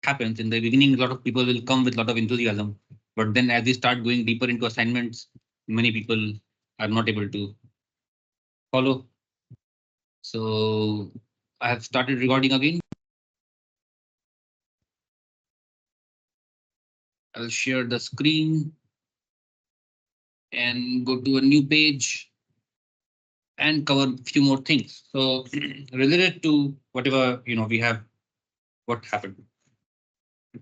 happens in the beginning. A lot of people will come with a lot of enthusiasm, but then as they start going deeper into assignments, many people are not able to follow. So I have started recording again. I'll share the screen and go to a new page and cover a few more things. So related to whatever we have, what happened.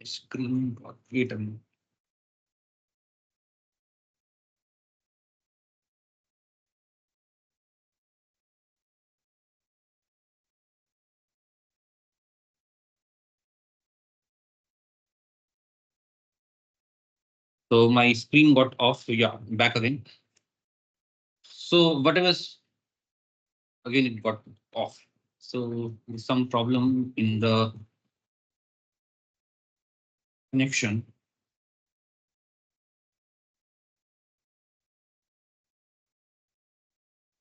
Screen. Wait a minute. So my screen got off. So yeah, back again. So whatever's again it got off. So there's some problem in the connection.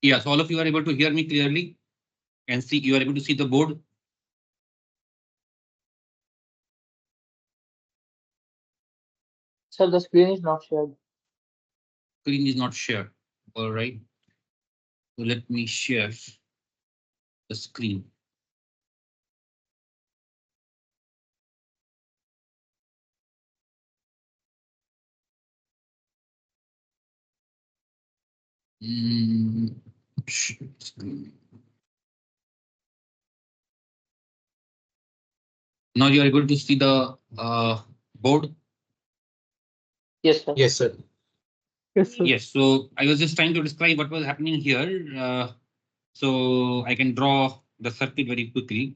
Yeah, so all of you are able to hear me clearly and see. You are able to see the board. Sir, the screen is not shared. Screen is not shared. All right. So let me share the screen. Screen. Now you are able to see the board. Yes, sir. Yes, sir. Yes, sir. Yes. So I was just trying to describe what was happening here. So I can draw the circuit very quickly.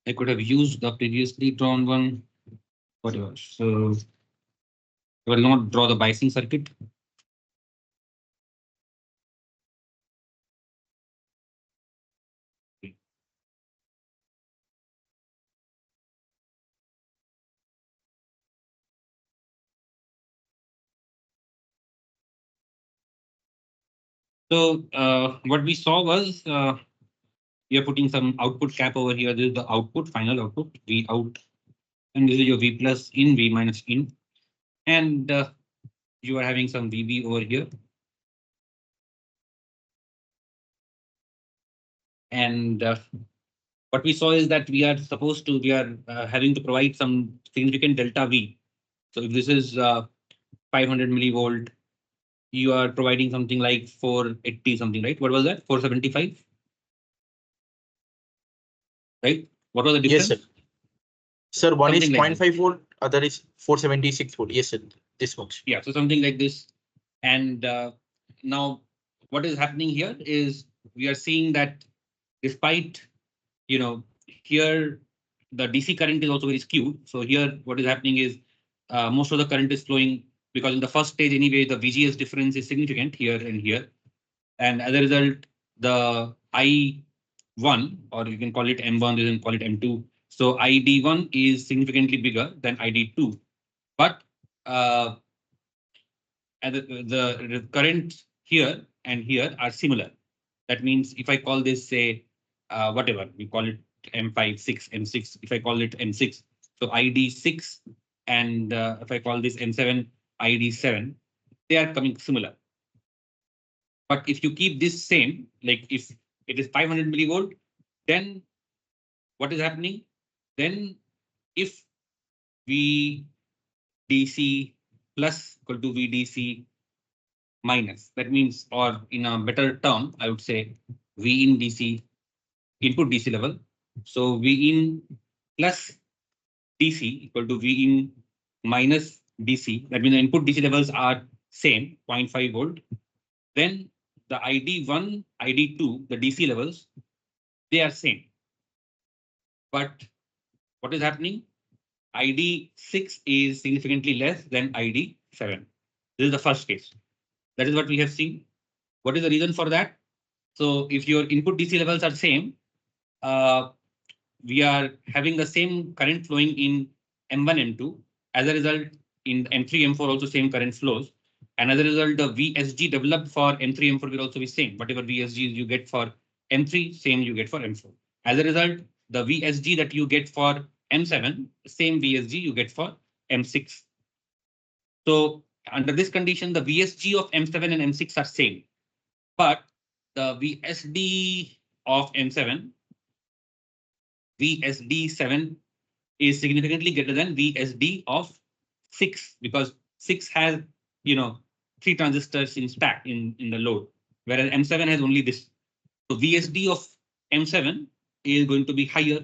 I could have used the previously drawn one, whatever. So I will not draw the biasing circuit. So what we saw was we are putting some output cap over here. This is the output, final output, V out, and this is your V plus in, V minus in, and you are having some VB over here. And what we saw is that we are having to provide some significant delta V. So if this is 500 millivolt, you are providing something like 480 something, right? What was that? 475, right? What was the difference? Yes, sir. Sir, one Something is like 0.5 volt, other is 476 volt. Yes, sir. This much. Yeah, so something like this. And now what is happening here is we are seeing that despite, here the DC current is also very skewed. So here what is happening is most of the current is flowing because in the first stage anyway, the VGS difference is significant here and here. And as a result, the I1, or you can call it M1, you can call it M2. So ID1 is significantly bigger than ID2. But and the current here and here are similar. That means if I call this, say, whatever, we call it M5, 6, M6, if I call it M6, so ID6, and if I call this M7, ID7, they are coming similar. But if you keep this same, like if it is 500 millivolt, then what is happening? Then if VDC plus equal to VDC minus, that means, or in a better term, I would say V in DC, input DC level. So V in plus DC equal to V in minus DC. That means the input DC levels are same, 0.5 volt. Then the ID1, ID2, the DC levels, they are same. But what is happening? ID6 is significantly less than ID7. This is the first case. That is what we have seen. What is the reason for that? So if your input DC levels are same, we are having the same current flowing in M1, M2. As a result, in M3, M4 also same current flows. And as a result, the VSG developed for M3, M4 will also be same. Whatever VSG you get for M3, same you get for M4. As a result, the VSG that you get for M7, same VSG you get for M6. So under this condition, the VSG of M7 and M6 are same, but the VSD of M7, VSD7 is significantly greater than VSD of 6 because 6 has, 3 transistors in stack in the load, whereas M7 has only this. So VSD of M7 is going to be higher.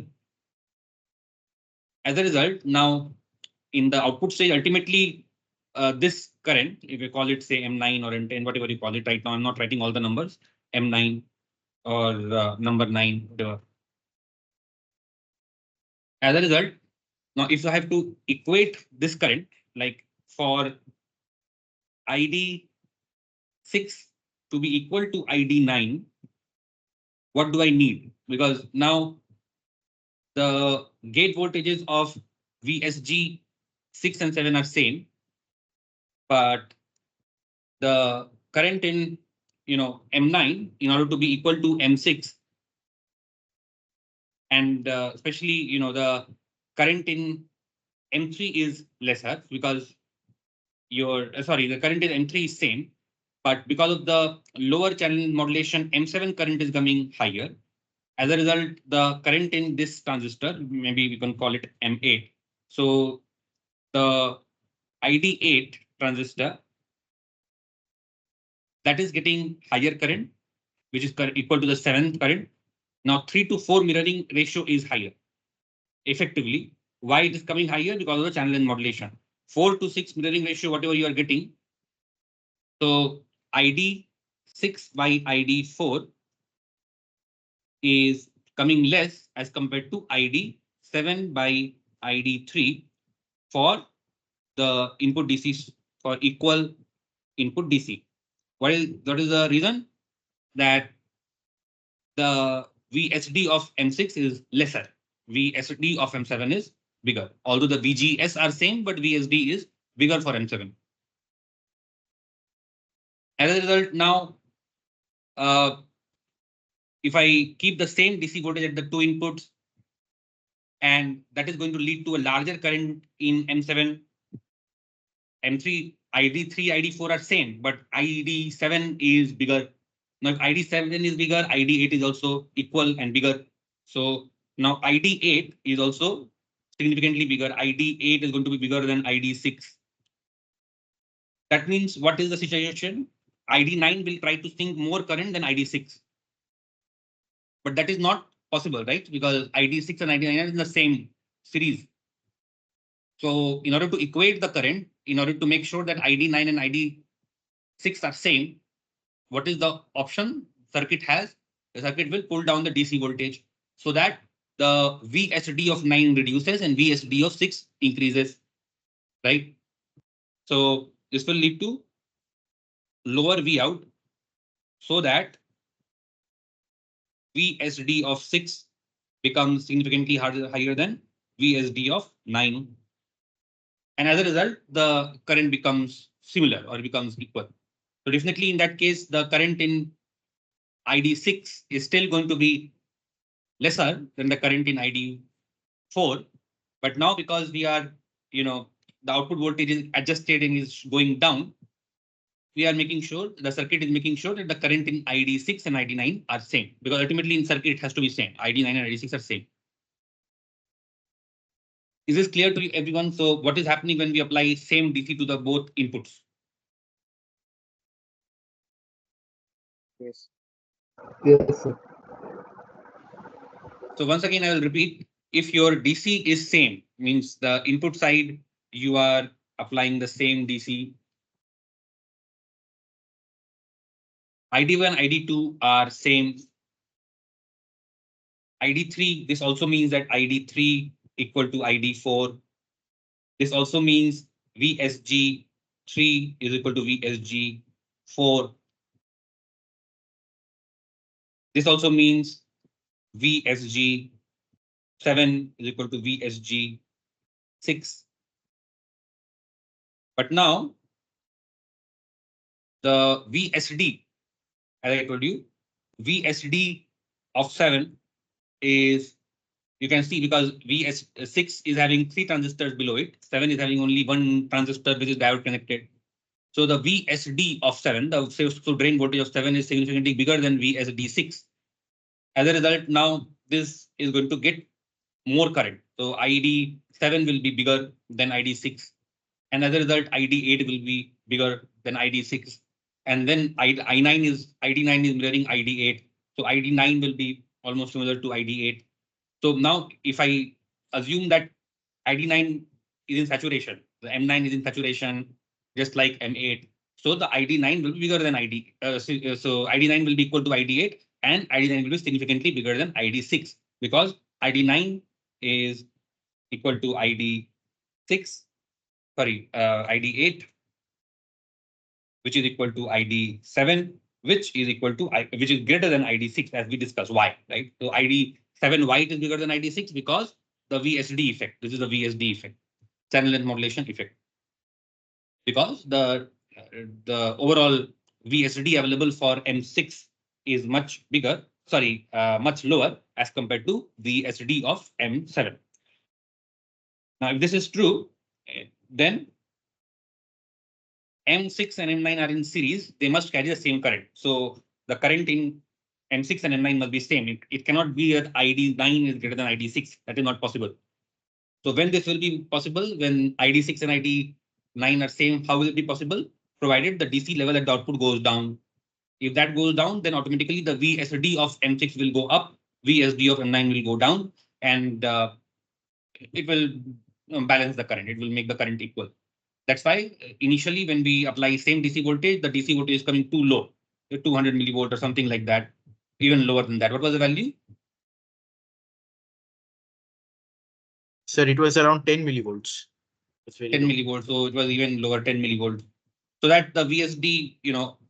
As a result, now in the output stage, ultimately, this current, if you call it say M9 or M10, whatever you call it right now, I'm not writing all the numbers, M9 or number 9, whatever. As a result, now if I have to equate this current, like for ID6 to be equal to ID9, what do I need? Because now the gate voltages of VSG 6 and 7 are same, but the current in M9 in order to be equal to M6, and especially the current in M3 is lesser because the current in M3 is same, but because of the lower channel modulation, M7 current is coming higher. As a result, the current in this transistor, maybe we can call it M8. So the ID8 transistor, that is getting higher current, which is equal to the 7th current. Now 3 to 4 mirroring ratio is higher. Effectively, why it is coming higher? Because of the channel and modulation. 4 to 6 mirroring ratio, whatever you are getting. So ID6 by ID4 is coming less as compared to ID7 by ID3 for the input DC, for equal input DC. What is the reason? That the VSD of M6 is lesser. VSD of M7 is bigger. Although the VGS are same, but VSD is bigger for M7. As a result, now, if I keep the same DC voltage at the two inputs, and that is going to lead to a larger current in M7, M3, ID3, ID4 are same, but ID7 is bigger. Now, if ID7 is bigger, ID8 is also equal and bigger. So now ID8 is also significantly bigger. ID8 is going to be bigger than ID6. That means what is the situation? ID9 will try to sink more current than ID6. But that is not possible, right? Because ID6 and ID9 are in the same series. So in order to equate the current, in order to make sure that ID9 and ID6 are same, what is the option circuit has? The circuit will pull down the DC voltage so that the VSD of 9 reduces and VSD of 6 increases, right? So this will lead to lower V out so that VSD of 6 becomes significantly higher than VSD of 9. And as a result, the current becomes similar or becomes equal. So definitely in that case, the current in ID6 is still going to be lesser than the current in ID4. But now because we are, the output voltage is adjusted and is going down, we are making sure, the circuit is making sure that the current in ID6 and ID9 are same. Because ultimately in circuit, it has to be same. ID9 and ID6 are same. Is this clear to everyone? So what is happening when we apply same DC to the both inputs? Yes. Yes, sir. So once again, I will repeat, if your DC is same, means the input side, you are applying the same DC. ID1, ID2 are same. ID3, this also means that ID3 equal to ID4. This also means VSG3 is equal to VSG4. This also means VSG7 is equal to VSG6. But now the VSD, as I told you, VSD of 7 is, you can see, because VS6 is having 3 transistors below it, 7 is having only 1 transistor which is diode connected. So the VSD of 7, the so drain voltage of 7 is significantly bigger than VSD6. As a result, now this is going to get more current. So ID7 will be bigger than ID6. And as a result, ID8 will be bigger than ID6. And then ID9 is mirroring ID8. So ID9 will be almost similar to ID8. So now if I assume that ID9 is in saturation, the M9 is in saturation, just like M8. So the ID9 will be bigger than ID. So ID9 will be equal to ID8, and ID9 will be significantly bigger than ID6 because ID9 is equal to ID6, sorry, ID8, which is equal to ID7, which is equal to which is greater than ID6, as we discussed. Why, right? So ID7 why it is bigger than ID6 because the VSD effect. This is the VSD effect, channel length modulation effect, because the overall VSD available for M6 is much bigger, sorry, much lower as compared to VSD of M7. Now, if this is true, then M6 and M9 are in series, they must carry the same current. So the current in M6 and M9 must be same. It cannot be that ID9 is greater than ID6. That is not possible. So when this will be possible, when ID6 and ID9 are same, how will it be possible? Provided the DC level at the output goes down. If that goes down, then automatically the VSD of M6 will go up, VSD of M9 will go down, and it will balance the current. It will make the current equal. That's why initially when we apply same DC voltage, the DC voltage is coming too low, 200 millivolt or something like that, even lower than that. What was the value? Sir, it was around 10 millivolts. 10 millivolts. So it was even lower, 10 millivolts. So that the VSD,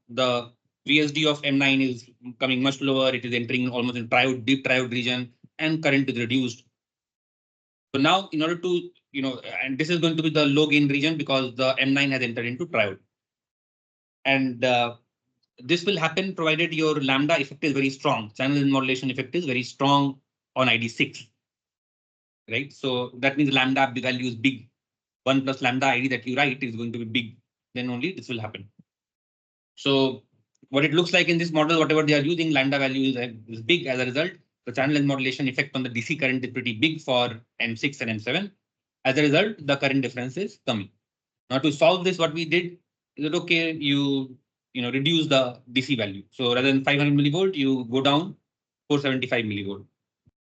the VSD of M9 is coming much lower. It is entering almost in triode, deep triode region, and current is reduced. So now in order to, and this is going to be the low gain region because the M9 has entered into triode. And this will happen provided your lambda effect is very strong. Channel modulation effect is very strong on ID6. Right. So that means lambda value is big. 1 plus lambda ID that you write is going to be big. Then only this will happen. So what it looks like in this model, whatever they are using, lambda value is big. As a result, the channel modulation effect on the DC current is pretty big for M6 and M7. As a result, the current difference is coming. Now to solve this, what we did is that, okay, you reduce the DC value. So rather than 500 millivolt, you go down 475 millivolt.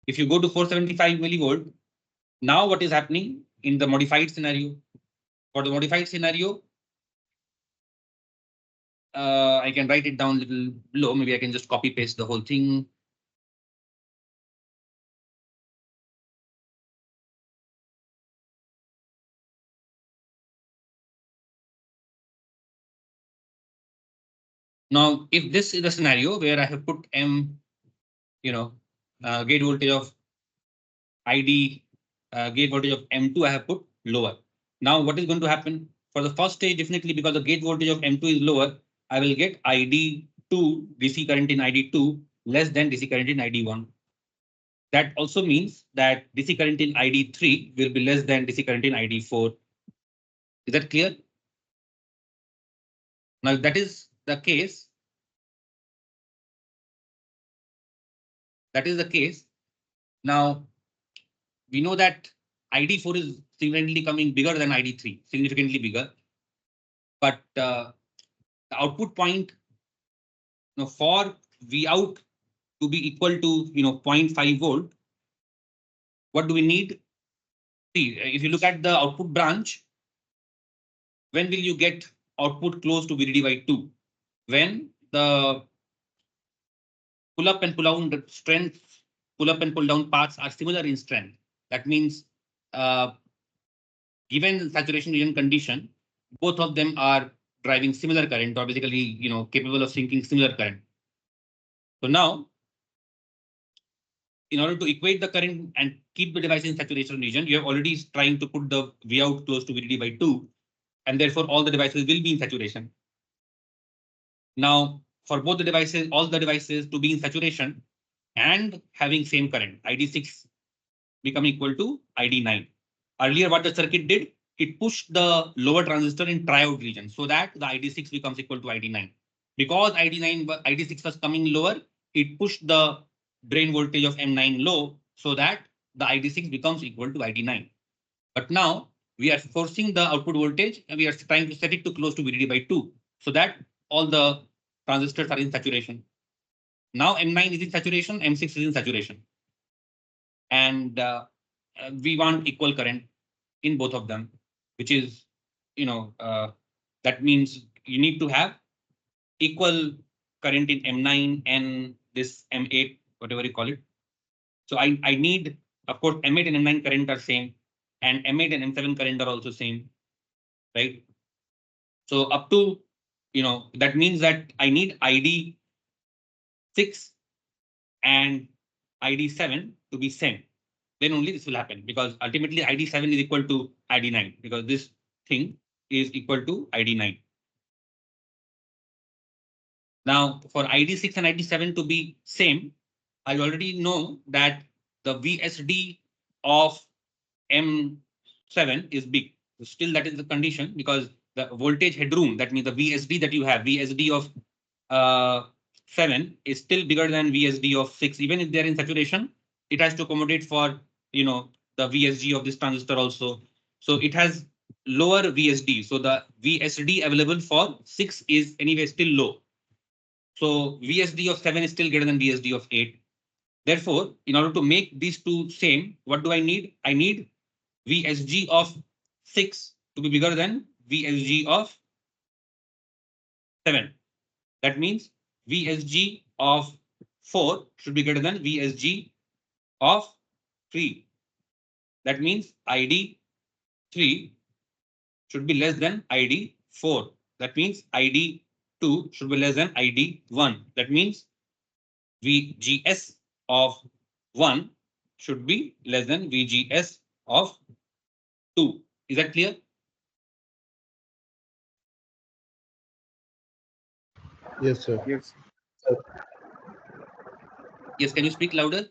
If you go to 475 millivolt, now what is happening in the modified scenario? For the modified scenario, I can write it down a little below. Maybe I can just copy paste the whole thing. Now, if this is a scenario where I have put M, gate voltage of ID, gate voltage of M2, I have put lower. Now, what is going to happen? For the first stage, definitely because the gate voltage of M2 is lower, I will get ID2, DC current in ID2 less than DC current in ID1. That also means that DC current in ID3 will be less than DC current in ID4. Is that clear? Now, if that is the case, now we know that ID4 is significantly coming bigger than ID3, significantly bigger. But the output point for V out to be equal to 0.5 volt, what do we need? See, if you look at the output branch, when will you get output close to VDD by 2? When the pull up and pull down strength, pull up and pull down paths are similar in strength. That means given saturation region condition, both of them are driving similar current, or basically capable of sinking similar current. So now, in order to equate the current and keep the device in saturation region, you have already trying to put the V out close to VDD by 2. and therefore all the devices will be in saturation. Now, for both the devices, all the devices to be in saturation and having same current, ID6 become equal to ID9. Earlier, what the circuit did, it pushed the lower transistor in triode region so that the ID6 becomes equal to ID9. Because ID6 was coming lower, it pushed the drain voltage of M9 low so that the ID6 becomes equal to ID9. But now we are forcing the output voltage and we are trying to set it to close to VDD by 2 so that all the transistors are in saturation. Now M9 is in saturation, M6 is in saturation. And we want equal current in both of them, which is, that means you need to have equal current in M9 and this M8, whatever you call it. So I need, of course, M8 and M9 current are same, and M8 and M7 current are also same, right? So up to, that means that I need ID6 and ID7 to be same. Then only this will happen, because ultimately ID7 is equal to ID9, because this thing is equal to ID9. Now, for ID6 and ID7 to be same, I already know that the VSD of M7 is big. So still, that is the condition, because the voltage headroom, that means the VSD that you have, VSD of 7 is still bigger than VSD of 6. Even if they are in saturation, it has to accommodate for, the VSG of this transistor also. So it has lower VSD. So the VSD available for 6 is anyway still low. So VSD of 7 is still greater than VSD of 8. Therefore, in order to make these two same, what do I need? I need VSG of 6 to be bigger than VSG of 7. That means VSG of 4 should be greater than VSG of 3. That means ID3 should be less than ID4. That means ID2 should be less than ID1. That means VGS of 1 should be less than VGS of 2. Is that clear? Yes, sir. Yes. Yes, can you speak louder?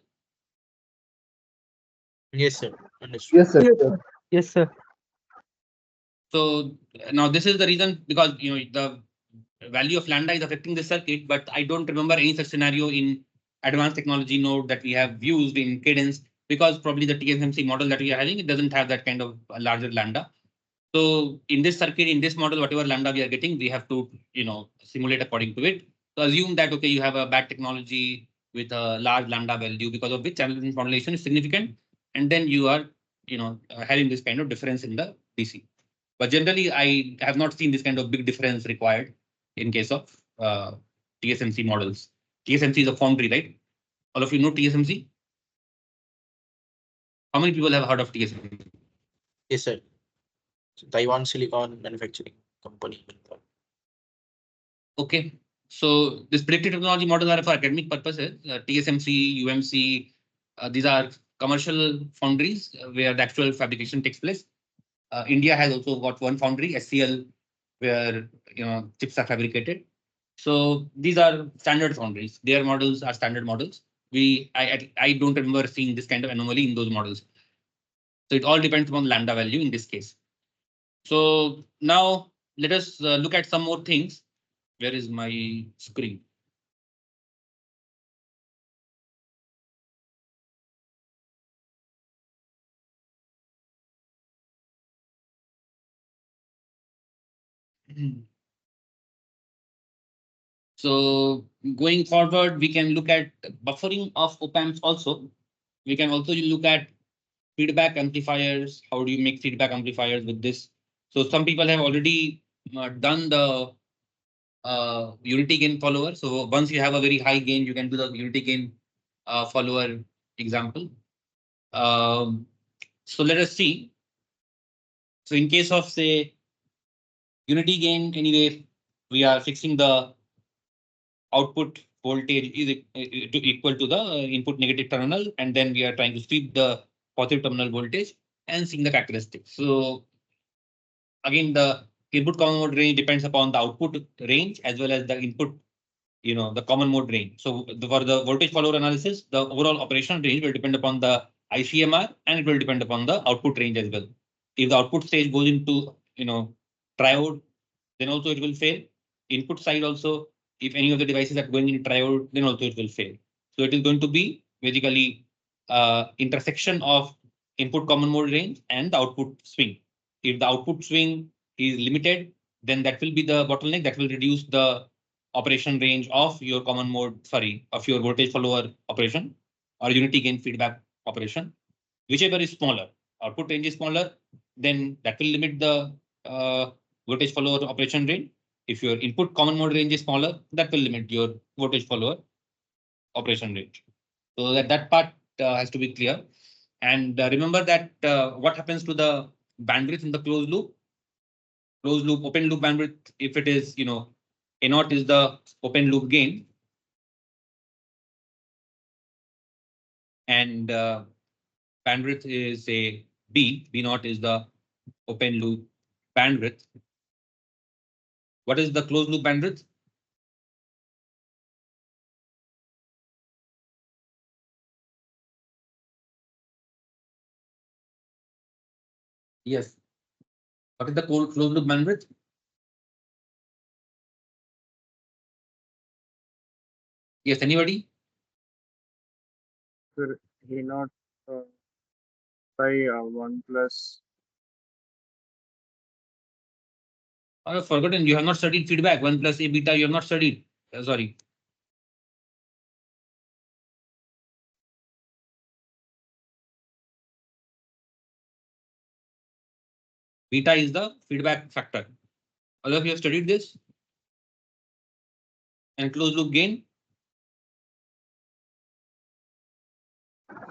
Yes, sir. Understood. Yes, sir. Yes, sir. Yes, sir. So now this is the reason, because the value of lambda is affecting the circuit, but I don't remember any such scenario in advanced technology node that we have used in Cadence, because probably the TSMC model that we are having, it doesn't have that kind of a larger lambda. So in this circuit, in this model, whatever lambda we are getting, we have to simulate according to it. So assume that, okay, you have a bad technology with a large lambda value, because of which channel modulation is significant, and then you are having this kind of difference in the DC. But generally, I have not seen this kind of big difference required in case of TSMC models. TSMC is a foundry, right? All of you know TSMC? How many people have heard of TSMC? Yes, sir. Taiwan Silicon Manufacturing Company. Okay. So this predictive technology models are for academic purposes. TSMC, UMC, these are commercial foundries where the actual fabrication takes place. India has also got one foundry, SCL, where chips are fabricated. So these are standard foundries. Their models are standard models. I don't remember seeing this kind of anomaly in those models. So it all depends upon lambda value in this case. So now let us look at some more things. Where is my screen? So going forward, we can look at buffering of op-amps also. We can also look at feedback amplifiers. How do you make feedback amplifiers with this? So some people have already done the unity gain follower. So once you have a very high gain, you can do the unity gain follower example. So let us see. So in case of, say, unity gain, anyway, we are fixing the output voltage is equal to the input negative terminal, and then we are trying to sweep the positive terminal voltage and seeing the characteristics. So again, the input common mode range depends upon the output range as well as the input, the common mode range. So for the voltage follower analysis, the overall operational range will depend upon the ICMR and it will depend upon the output range as well. If the output stage goes into, triode, then also it will fail. Input side also, if any of the devices are going in triode, then also it will fail. So it is going to be basically intersection of input common mode range and the output swing. If the output swing is limited, then that will be the bottleneck that will reduce the operation range of your common mode, of your voltage follower operation or unity gain feedback operation. Whichever is smaller, output range is smaller, then that will limit the voltage follower operation range. If your input common mode range is smaller, that will limit your voltage follower operation range. So that part has to be clear. And remember that what happens to the bandwidth in the closed loop? Closed loop, open loop bandwidth, if it is, A naught is the open loop gain. And bandwidth is a B naught is the open loop bandwidth. What is the closed loop bandwidth? Yes. What is the closed loop bandwidth? Yes, anybody? Sir, he not by 1 plus. I have forgotten. You have not studied feedback. 1 plus A beta, you have not studied. Sorry. Beta is the feedback factor. All of you have studied this? And closed loop gain?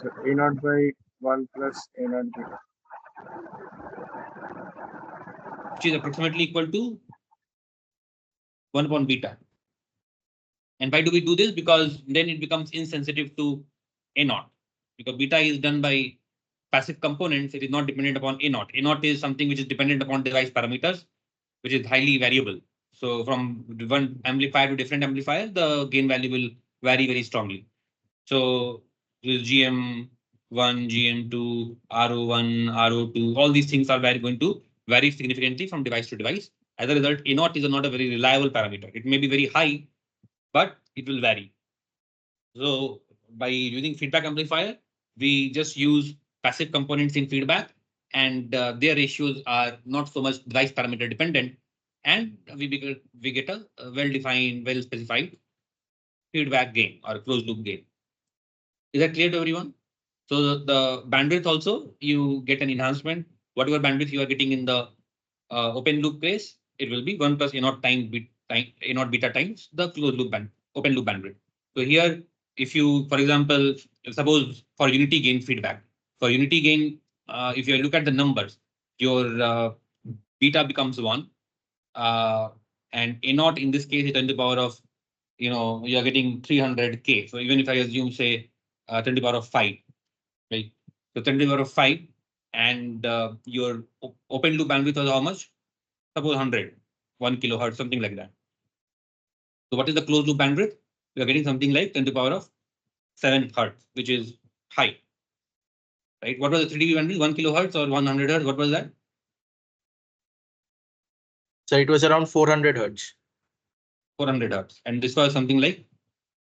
So A naught by 1 plus A naught beta. Which is approximately equal to 1 upon beta. And why do we do this? Because then it becomes insensitive to A naught. Because beta is done by passive components. It is not dependent upon A naught. A naught is something which is dependent upon device parameters, which is highly variable. So from one amplifier to different amplifier, the gain value will vary very strongly. So this GM1, GM2, RO1, RO2, all these things are going to vary significantly from device to device. As a result, A naught is not a very reliable parameter. It may be very high, but it will vary. So by using feedback amplifier, we just use passive components in feedback, and their ratios are not so much device parameter dependent, and we get a well-defined, well-specified feedback gain or closed loop gain. Is that clear to everyone? So the bandwidth also, you get an enhancement. Whatever bandwidth you are getting in the open loop case, it will be 1 plus A naught A naught beta times the closed loop open loop bandwidth. So here, if you, for example, suppose for unity gain feedback, for unity gain, if you look at the numbers, your beta becomes 1, and A naught in this case is 10 to the power of, you are getting 300K. So even if I assume, say, 10 to the power of 5, right? So 10 to the power of 5, and your open loop bandwidth was how much? Suppose 1 kilohertz, something like that. So what is the closed loop bandwidth? We are getting something like 10 to the power of 7 hertz, which is high, right? What was the 3 dB bandwidth? 1 kilohertz or 100 hertz? What was that? So it was around 400 hertz. 400 hertz. And this was something like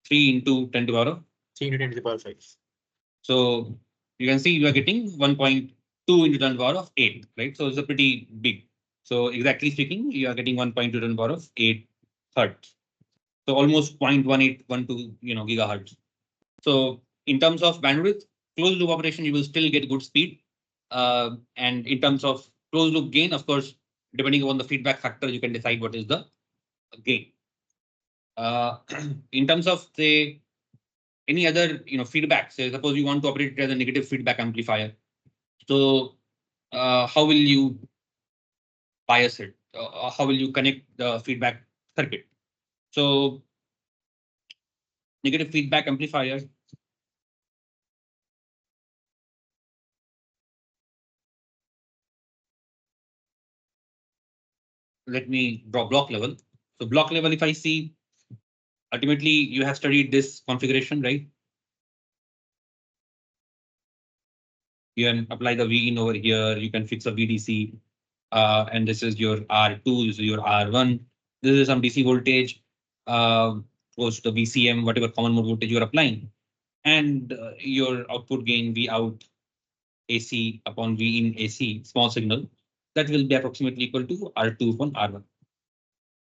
3 into 10 to the power of 3 into 10 to the power 5. So you can see you are getting 1.2 into 10 to the power of 8, right? So it's a pretty big. So exactly speaking, you are getting 1.2 to the power of 8 hertz. So almost 0.1812, gigahertz. So in terms of bandwidth, closed loop operation, you will still get good speed. And in terms of closed loop gain, of course, depending on the feedback factor, you can decide what is the gain. In terms of, say, any other feedback, say suppose you want to operate it as a negative feedback amplifier. So how will you bias it? How will you connect the feedback circuit? So negative feedback amplifier. let me draw block level. So block level, if I see, ultimately you have studied this configuration, right? You can apply the V in over here. You can fix a VDC, and this is your R2, this is your R1. This is some DC voltage, goes to the VCM, whatever common mode voltage you are applying, and your output gain V out AC upon V in AC, small signal, that will be approximately equal to R2 upon R1.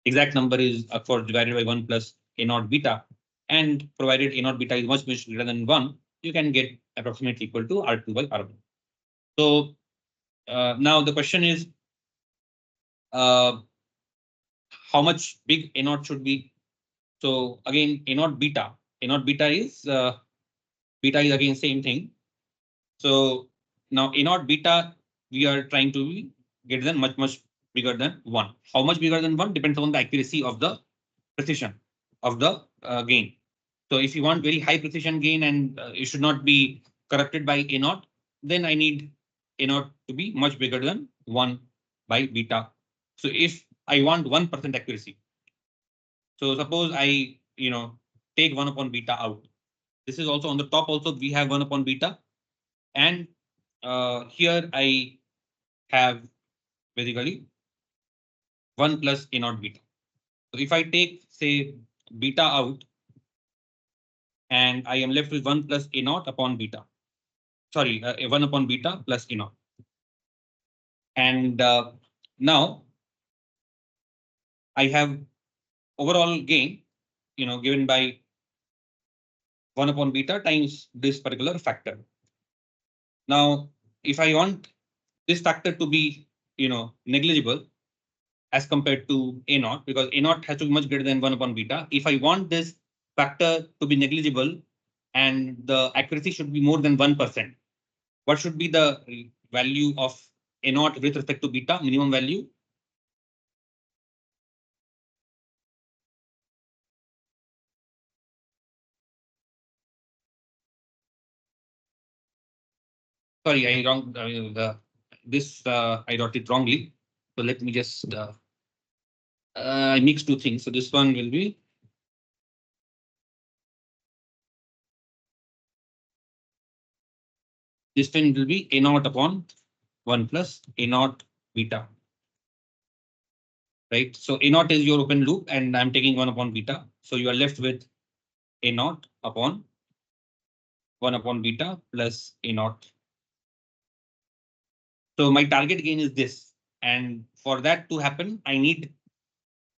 Exact number is of course divided by 1 plus A naught beta, and provided A naught beta is much greater than 1, you can get approximately equal to R2 by R1. So now the question is, how much big A naught should be? So again, A naught beta is again same thing. So now A naught beta, we are trying to be greater than much bigger than 1. How much bigger than 1 depends on the accuracy of the precision of the gain. So if you want very high precision gain and it should not be corrupted by A naught, then I need A naught to be much bigger than 1 by beta. So if I want 1% accuracy, so suppose I take 1 upon beta out. This is also on the top also we have 1 upon beta, and here I have basically 1 plus A naught beta. So if I take say beta out, and I am left with 1 plus A naught upon beta. Sorry, 1 upon beta plus A naught. And now I have overall gain, given by 1 upon beta times this particular factor. Now, if I want this factor to be, negligible as compared to A naught, because A naught has to be much greater than 1 upon beta. If I want this factor to be negligible and the accuracy should be more than 1%, what should be the value of A naught with respect to beta, minimum value? Sorry, I wrong. I got it wrongly. So let me just I mixed two things. So this one will be this one will be A naught upon 1 plus A naught beta. Right. So A naught is your open loop, and I'm taking 1 upon beta. So you are left with A naught upon 1 upon beta plus A naught. So my target gain is this, and for that to happen, I need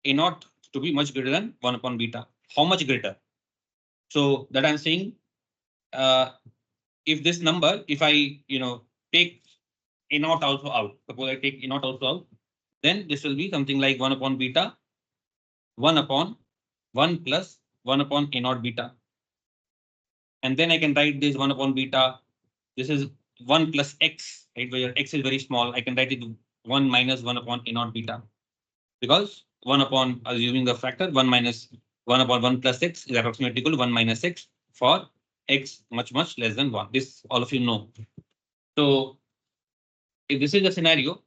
A naught to be much greater than 1 upon beta. How much greater? So that I'm saying, if this number, if I take A naught also out, suppose I take A naught also out, then this will be something like 1 upon beta, 1 upon 1 plus 1 upon A naught beta. And then I can write this 1 upon beta. This is 1 plus x, right? Where x is very small. I can write it 1 minus 1 upon A naught beta. Because 1 upon, assuming the factor, 1 minus 1 upon 1 plus x is approximately equal to 1 minus x for x much less than 1. This all of you know. So if this is the scenario,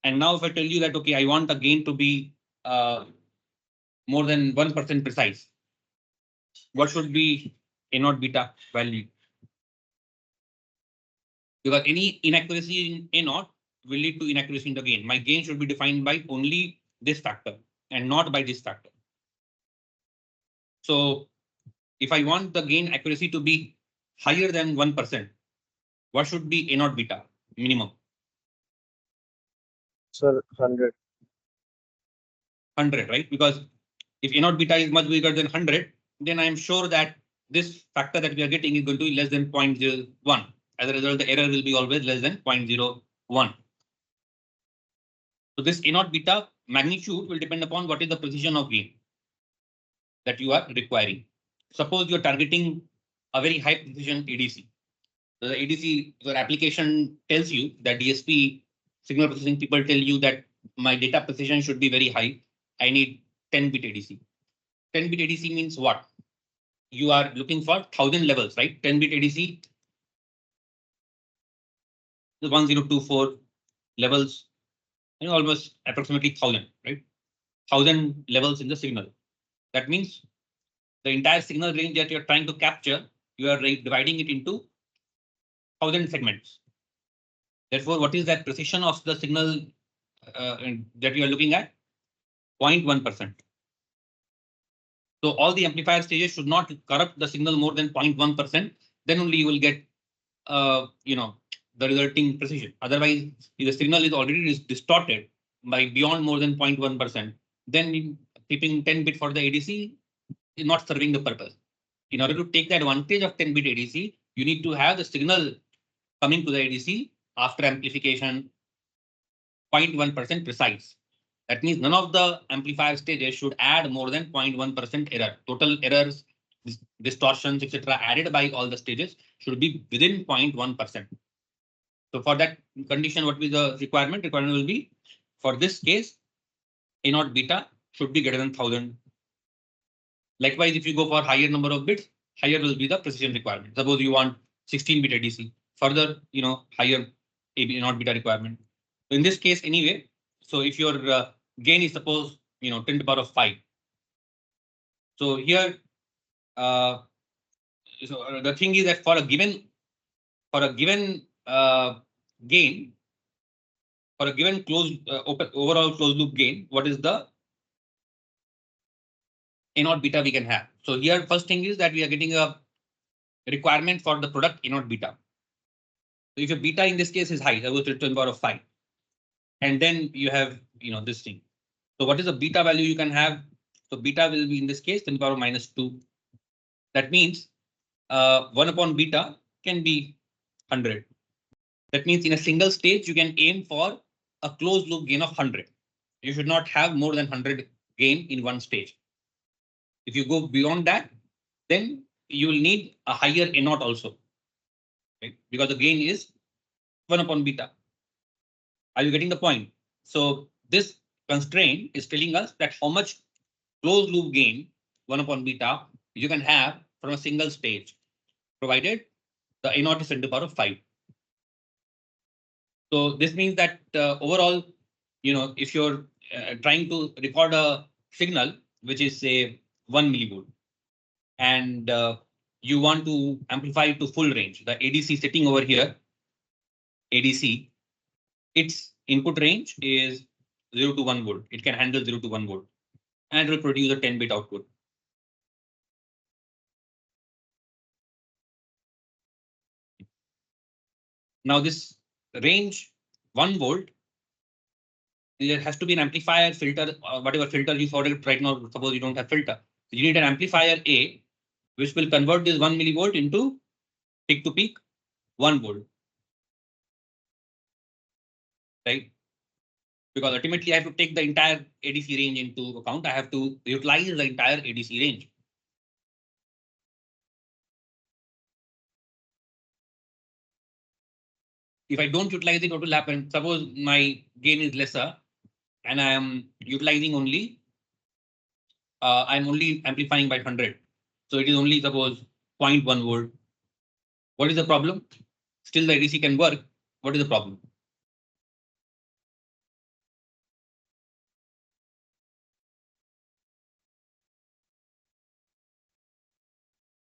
and now if I tell you that, okay, I want the gain to be more than 1% precise, what should be A naught beta value? Because any inaccuracy in A naught will lead to inaccuracy in the gain. My gain should be defined by only this factor and not by this factor. So if I want the gain accuracy to be higher than 1%, what should be A naught beta minimum? Sir, 100. 100, right? Because if A naught beta is much bigger than 100, then I'm sure that this factor that we are getting is going to be less than 0.01. As a result, the error will be always less than 0.01. So this A naught beta magnitude will depend upon what is the precision of gain that you are requiring. Suppose you're targeting a very high precision ADC. The ADC, your application tells you that DSP signal processing people tell you that my data precision should be very high. I need 10-bit ADC. 10-bit ADC means what? You are looking for 1000 levels, right? 10-bit ADC, the 1024 levels. almost approximately 1,000, right? 1,000 levels in the signal. That means the entire signal range that you're trying to capture, you are dividing it into 1,000 segments. Therefore, what is that precision of the signal that you are looking at? 0.1%. So all the amplifier stages should not corrupt the signal more than 0.1%. Then only you will get, the resulting precision. Otherwise, if the signal is already distorted by beyond more than 0.1%, then keeping 10-bit for the ADC is not serving the purpose. In order to take the advantage of 10-bit ADC, you need to have the signal coming to the ADC after amplification 0.1% precise. That means none of the amplifier stages should add more than 0.1% error. Total errors, distortions, etc. added by all the stages should be within 0.1%. So for that condition, what will be the requirement? Requirement will be, for this case, A0 beta should be greater than 1,000. Likewise, if you go for higher number of bits, higher will be the precision requirement. Suppose you want 16-bit ADC, further, higher A0 beta requirement. In this case, anyway, so if your gain is suppose 10 to the power of 5. So here, the thing is that for a given gain, for a given overall closed loop gain, what is the A0 beta we can have? So here, first thing is that we are getting a requirement for the product A0 beta. So if your beta in this case is high, that was 10 to the power of 5, and then you have this thing. So what is the beta value you can have? So beta will be in this case 10 to the power of -2. That means 1 upon beta can be 100. That means in a single stage, you can aim for a closed loop gain of 100. You should not have more than 100 gain in one stage. If you go beyond that, then you will need a higher A0 also, right? Because the gain is 1 upon beta. Are you getting the point? So this constraint is telling us that how much closed loop gain 1 upon beta you can have from a single stage, provided the A0 is 10 to the power of 5. So this means that overall, if you're trying to record a signal, which is say 1 millivolt, and you want to amplify it to full range, the ADC sitting over here, ADC, its input range is 0 to 1 volt. It can handle 0 to 1 volt, and it will produce a 10-bit output. Now this range 1 volt, there has to be an amplifier, filter, whatever filter you for it right now. Suppose you don't have filter, so you need an amplifier A, which will convert this 1 millivolt into peak to peak 1 volt, right? Because ultimately I have to take the entire ADC range into account. I have to utilize the entire ADC range. If I don't utilize it, what will happen? Suppose my gain is lesser and I am utilizing only, I'm only amplifying by 100. So it is only suppose 0.1 volt. What is the problem? Still the ADC can work. What is the problem?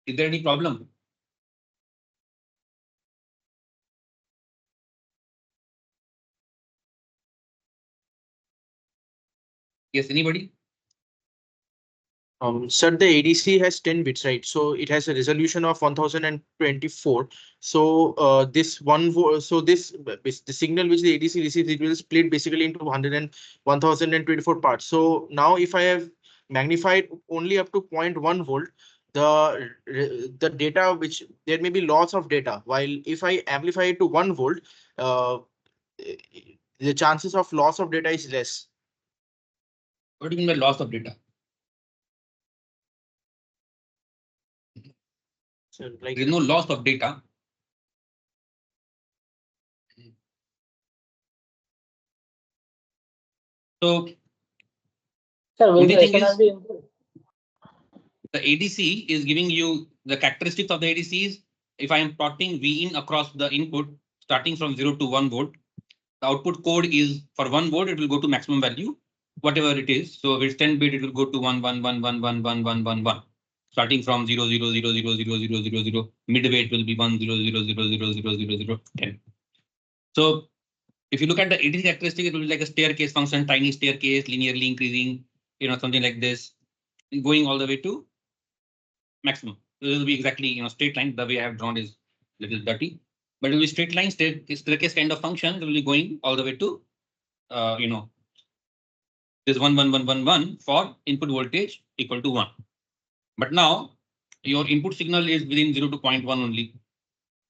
Is there any problem? Yes, anybody? Sir, the ADC has 10 bits, right? So it has a resolution of 1024. So this the signal which the ADC receives, it will split basically into 100 and 1024 parts. So now if I have magnified only up to 0.1 volt, the data which there may be loss of data, while if I amplify it to 1 volt, the chances of loss of data is less. What do you mean by loss of data? So like There is no loss of data. So Sir, will only the thing is, SNR be improved? the ADC is giving you the characteristics of the ADCs. If I am plotting V in across the input, starting from 0 to 1 volt, the output code is for 1 volt, it will go to maximum value, whatever it is. So if it's 10 bit, it will go to 111111111. Starting from 000000000, midway it will be 10000000010. So if you look at the ADC characteristic, it will be like a staircase function, tiny staircase, linearly increasing, something like this, going all the way to maximum. It will be exactly, straight line. The way I have drawn is a little dirty, but it will be straight line, staircase kind of function. It will be going all the way to, this 11111 for input voltage equal to 1. But now your input signal is within 0 to 0.1 only.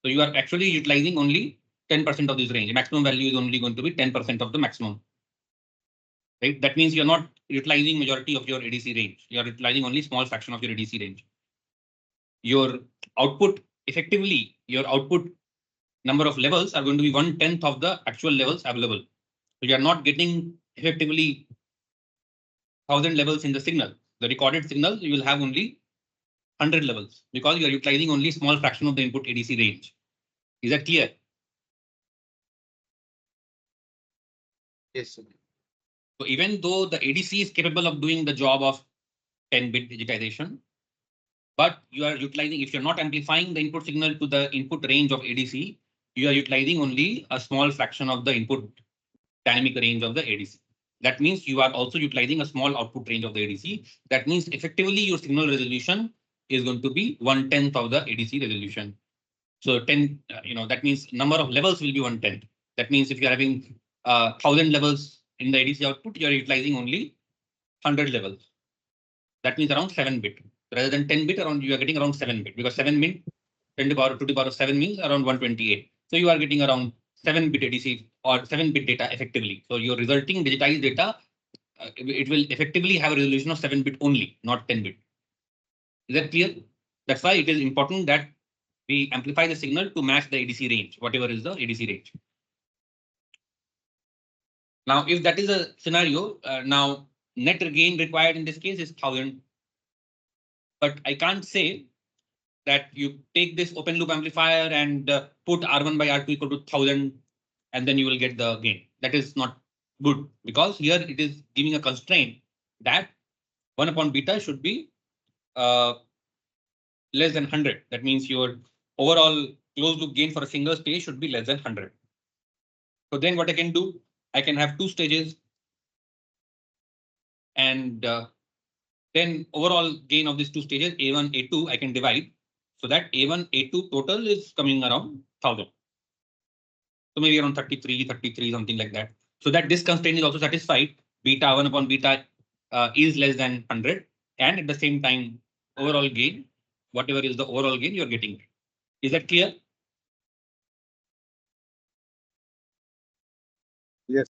So you are actually utilizing only 10% of this range. Maximum value is only going to be 10% of the maximum. Right? That means you're not utilizing majority of your ADC range. You're utilizing only small fraction of your ADC range. Your output, effectively, your output number of levels are going to be 1/10 of the actual levels available. So you are not getting effectively 1,000 levels in the signal. The recorded signal, you will have only 100 levels because you are utilizing only small fraction of the input ADC range. Is that clear? Yes, sir. So even though the ADC is capable of doing the job of 10-bit digitization, but you are utilizing, if you're not amplifying the input signal to the input range of ADC, you are utilizing only a small fraction of the input dynamic range of the ADC. That means you are also utilizing a small output range of the ADC. That means effectively your signal resolution is going to be 1/10 of the ADC resolution. So 10, that means number of levels will be 1/10. That means if you're having 1,000 levels in the ADC output, you're utilizing only 100 levels. That means around 7-bit. Rather than 10-bit, around you are getting around 7-bit because 7 means 10 to the power of 7 means around 128. So you are getting around 7-bit ADC or 7-bit data effectively. So your resulting digitized data, it will effectively have a resolution of 7-bit only, not 10-bit. Is that clear? That's why it is important that we amplify the signal to match the ADC range, whatever is the ADC range. Now, if that is a scenario, now net gain required in this case is 1,000. But I can't say that you take this open loop amplifier and put R1 by R2 equal to 1,000, and then you will get the gain. That is not good because here it is giving a constraint that 1 upon beta should be less than 100. That means your overall closed loop gain for a single stage should be less than 100. So then what I can do, I can have 2 stages, and then overall gain of these 2 stages, A1, A2, I can divide. So that A1, A2 total is coming around 1,000. So maybe around 33, something like that. So that this constraint is also satisfied. Beta 1 upon beta is less than 100. And at the same time, overall gain, whatever is the overall gain, you're getting. Is that clear? Yes.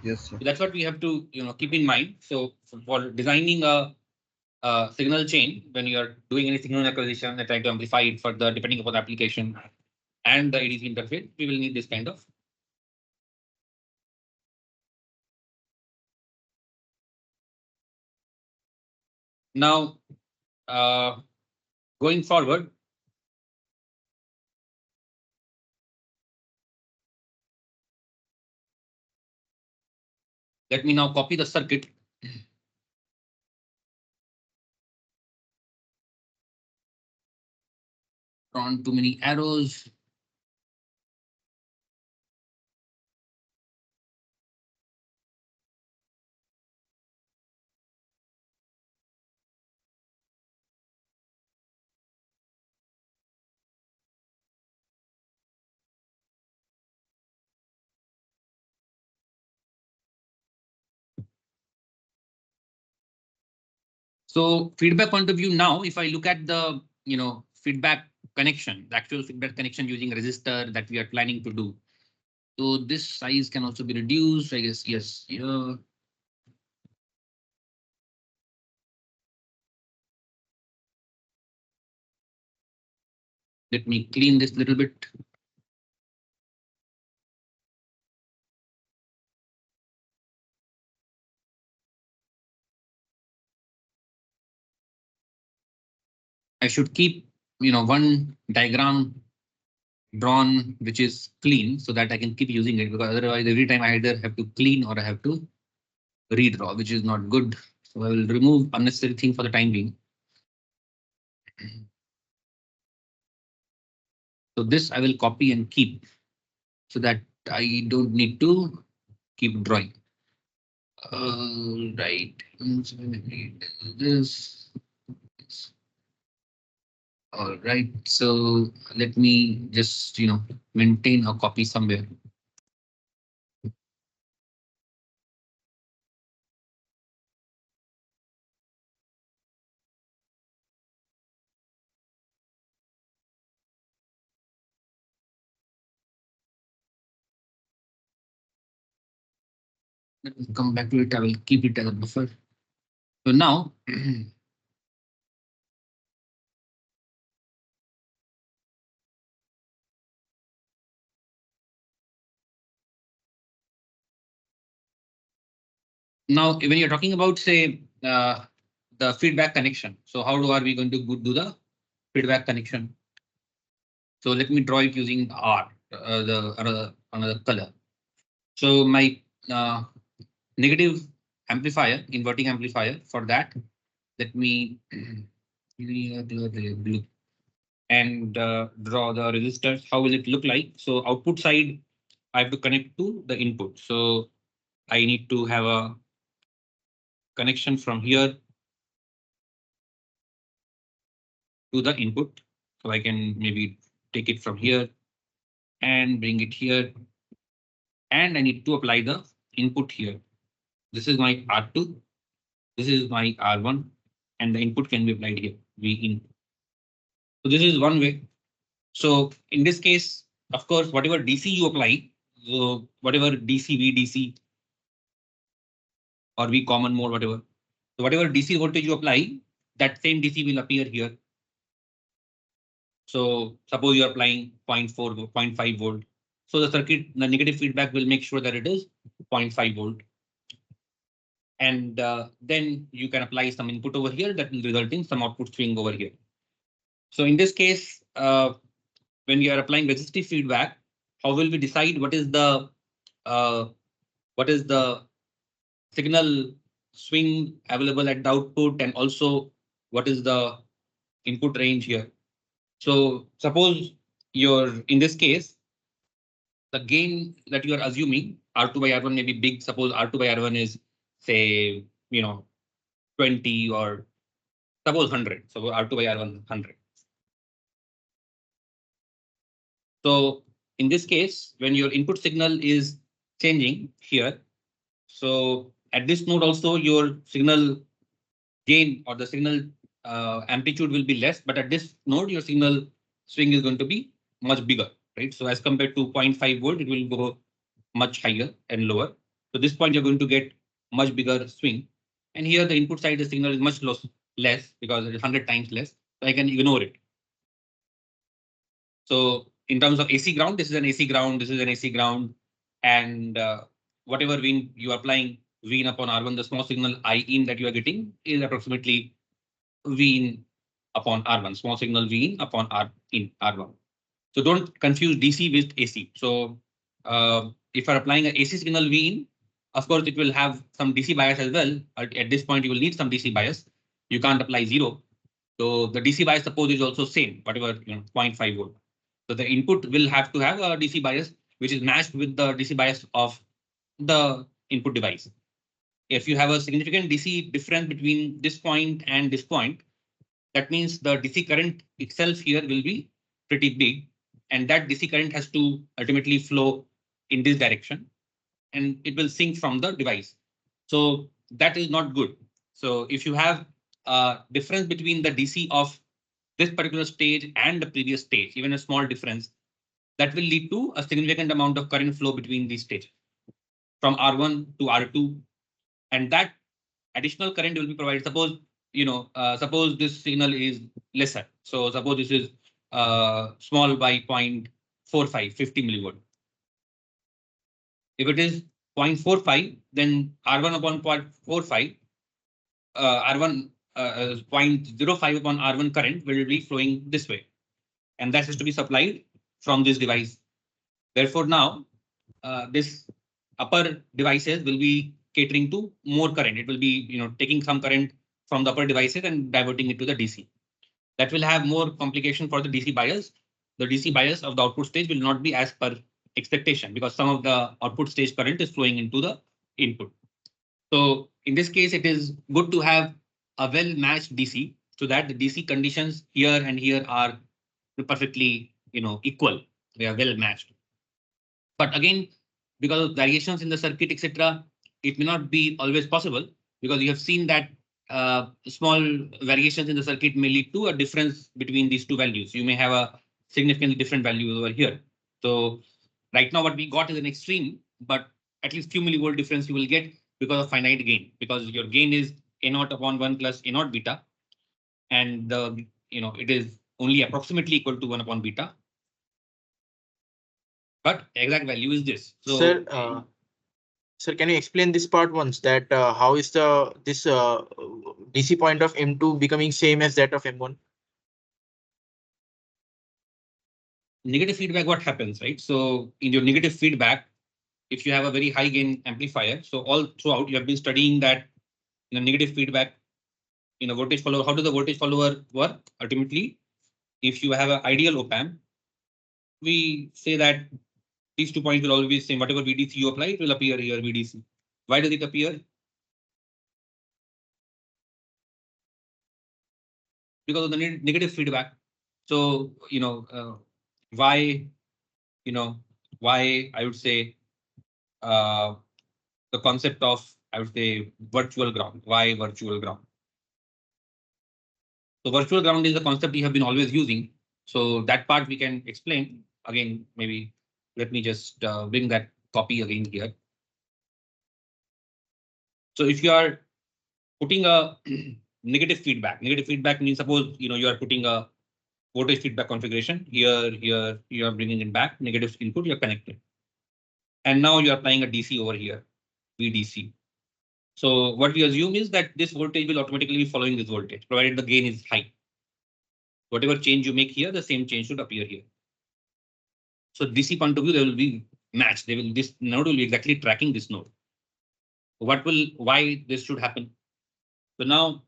Yes, sir. So that's what we have to keep in mind. So for designing a signal chain, when you are doing any signal acquisition and trying to amplify it further, depending upon the application and the ADC interface, we will need this kind of. Now, going forward, let me now copy the circuit. Drawn too many arrows. So feedback point of view now, if I look at the feedback connection, the actual feedback connection using resistor that we are planning to do. So this size can also be reduced, I guess. Yes. Yeah. Let me clean this a little bit. I should keep one diagram drawn which is clean so that I can keep using it, because otherwise every time I either have to clean or I have to redraw, which is not good. So I will remove unnecessary thing for the time being. So this I will copy and keep so that I don't need to keep drawing. Right. This. All right. So let me just, maintain a copy somewhere. Let me come back to it. I will keep it as a buffer. So now, now when you're talking about, say, the feedback connection. So how are we going to do the feedback connection? So let me draw it using R, the another color. So my negative amplifier, inverting amplifier, for that, let me blue and draw the resistors. How will it look like? So output side, I have to connect to the input. So I need to have a connection from here to the input. So I can maybe take it from here and bring it here. And I need to apply the input here. This is my R2. This is my R1. And the input can be applied here, V in. So this is one way. So in this case, of course, whatever DC you apply, so whatever DC, VDC, or V common mode, whatever. So whatever DC voltage you apply, that same DC will appear here. So suppose you are applying 0.4, 0.5 volt. So the circuit, the negative feedback will make sure that it is 0.5 volt. And then you can apply some input over here that will result in some output swing over here. So in this case, when you are applying resistive feedback, how will we decide what is the signal swing available at the output, and also what is the input range here? So suppose in this case, the gain that you are assuming R2 by R1 may be big. Suppose R2 by R1 is, say, 20, or suppose 100. So R2 by R1 100. So in this case, when your input signal is changing here, so at this node also your signal gain or the signal amplitude will be less, but at this node your signal swing is going to be much bigger, right? So as compared to 0.5 volt, it will go much higher and lower. So this point you're going to get much bigger swing. And here the input side, the signal is much less because it is 100 times less. So I can ignore it. So in terms of AC ground, this is an AC ground, this is an AC ground. And whatever Vin you are applying Vin upon R1, the small signal I in that you are getting is approximately Vin upon R1, small signal Vin upon R in R1. So don't confuse DC with AC. So if you're applying an AC signal Vin, of course, it will have some DC bias as well. At this point, you will need some DC bias. You can't apply 0. So the DC bias, suppose, is also same, whatever, 0.5 volt. So the input will have to have a DC bias, which is matched with the DC bias of the input device. If you have a significant DC difference between this point and this point, that means the DC current itself here will be pretty big. And that DC current has to ultimately flow in this direction, and it will sink from the device. So that is not good. So if you have a difference between the DC of this particular stage and the previous stage, even a small difference, that will lead to a significant amount of current flow between these stages from R1 to R2. And that additional current will be provided. Suppose, suppose this signal is lesser. So suppose this is small by 0.45, 50 millivolt. If it is 0.45, then R1 upon 0.45, R1 0.05 upon R1 current will be flowing this way. And that has to be supplied from this device. Therefore, now this upper devices will be catering to more current. It will be taking some current from the upper devices and diverting it to the DC. That will have more complication for the DC bias. The DC bias of the output stage will not be as per expectation because some of the output stage current is flowing into the input. So in this case, it is good to have a well-matched DC so that the DC conditions here and here are perfectly equal. They are well matched. But again, because of variations in the circuit, etc., it may not be always possible because you have seen that small variations in the circuit may lead to a difference between these two values. You may have a significantly different value over here. So right now what we got is an extreme, but at least few millivolt difference you will get because of finite gain, because your gain is A0 upon 1 plus A0 beta, and it is only approximately equal to 1 upon beta. But exact value is this. So, sir, can you explain this part once, that how is this DC point of M2 becoming same as that of M1? Negative feedback, what happens, right? So in your negative feedback, if you have a very high gain amplifier, so all throughout you have been studying that negative feedback, voltage follower, how does the voltage follower work? Ultimately, if you have an ideal op-amp, we say that these 2 points will always be same. Whatever VDC you apply, it will appear here, VDC. Why does it appear? Because of the negative feedback. So, why I would say the concept of, I would say, virtual ground. Why virtual ground? So virtual ground is the concept we have been always using. So that part we can explain again. Maybe let me just bring that copy again here. So if you are putting a negative feedback means, suppose you are putting a voltage feedback configuration here, you are bringing it back, negative input, you are connected. And now you are applying a DC over here, VDC. So what we assume is that this voltage will automatically be following this voltage, provided the gain is high. Whatever change you make here, the same change should appear here. So DC point of view, they will be matched. This node will be exactly tracking this node. Why this should happen? So now,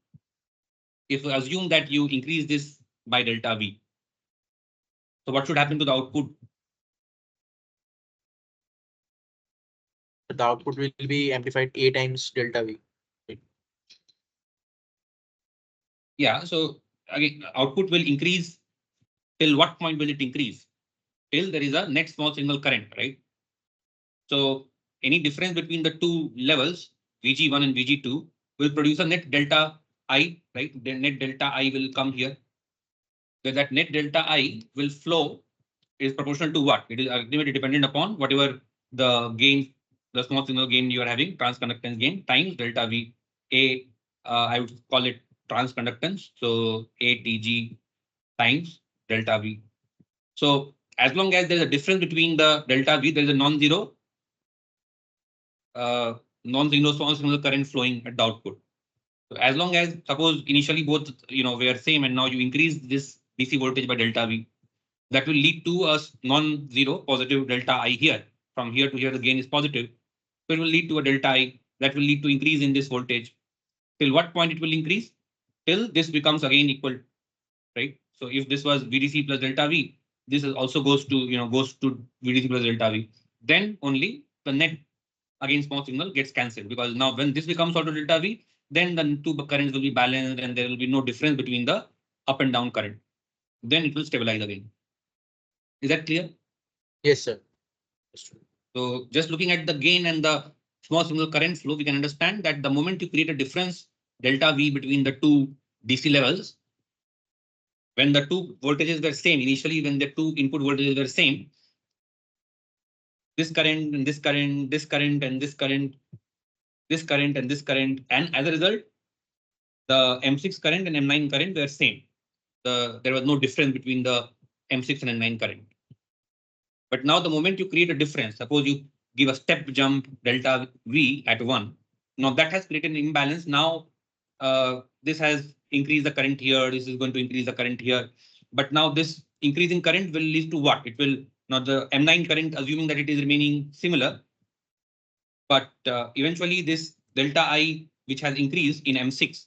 if we assume that you increase this by delta V, so what should happen to the output? The output will be amplified A times delta V. Yeah, so again, output will increase. Till what point will it increase? Till there is a net small signal current, right? So any difference between the two levels, VG1 and VG2, will produce a net delta I, right? The net delta I will come here. So that net delta I will flow is proportional to what? It is ultimately dependent upon whatever the gain, the small signal gain you are having, transconductance gain times delta V. I would call it transconductance. So ATG times delta V. So as long as there's a difference between the delta V, there is a non-zero small signal current flowing at the output. So as long as, suppose initially both were same, and now you increase this DC voltage by delta V, that will lead to a non-zero positive delta I here. From here to here, the gain is positive. So it will lead to a delta I that will lead to increase in this voltage. Till what point it will increase? Till this becomes again equal, right? So if this was VDC plus delta V, this also goes to VDC plus delta V. Then only the net again small signal gets cancelled, because now when this becomes auto delta V, then the two currents will be balanced and there will be no difference between the up and down current. Then it will stabilize again. Is that clear? Yes, sir. So just looking at the gain and the small signal current flow, we can understand that the moment you create a difference delta V between the two DC levels, when the two voltages were same, initially when the two input voltages were same, this current and this current, this current and this current, this current and this current, and as a result, the M6 current and M9 current were same. There was no difference between the M6 and M9 current. But now the moment you create a difference, suppose you give a step jump delta V at 1, now that has created an imbalance. Now this has increased the current here, this is going to increase the current here. But now this increasing current will lead to what? It will now the M9 current, assuming that it is remaining similar, but eventually this delta I, which has increased in M6,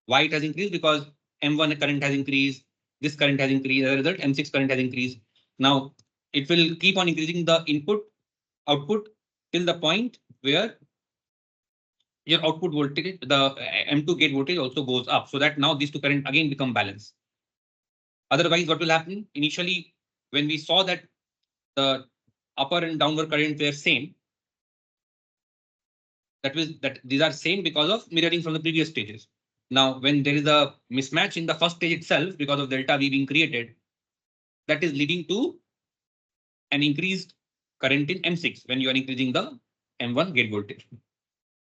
why it has increased? Because M1 current has increased, this current has increased, as a result, M6 current has increased. Now it will keep on increasing the input output till the point where your output voltage, the M2 gate voltage also goes up, so that now these two current again become balanced. Otherwise, what will happen? Initially, when we saw that the upper and downward current were same, that these are same because of mirroring from the previous stages. Now, when there is a mismatch in the first stage itself because of delta V being created, that is leading to an increased current in M6 when you are increasing the M1 gate voltage.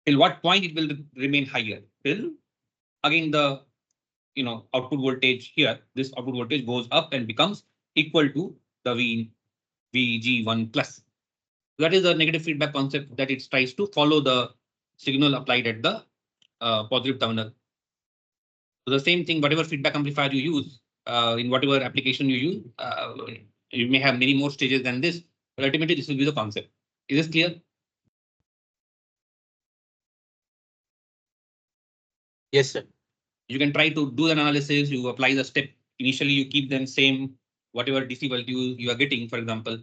Till what point it will remain higher? Till again the output voltage here, this output voltage goes up and becomes equal to the VG1 plus. That is the negative feedback concept, that it tries to follow the signal applied at the positive terminal. So the same thing, whatever feedback amplifier you use, in whatever application you use, you may have many more stages than this, but ultimately this will be the concept. Is this clear? Yes, sir. You can try to do an analysis, you apply the step. Initially, you keep them same, whatever DC value you are getting, for example,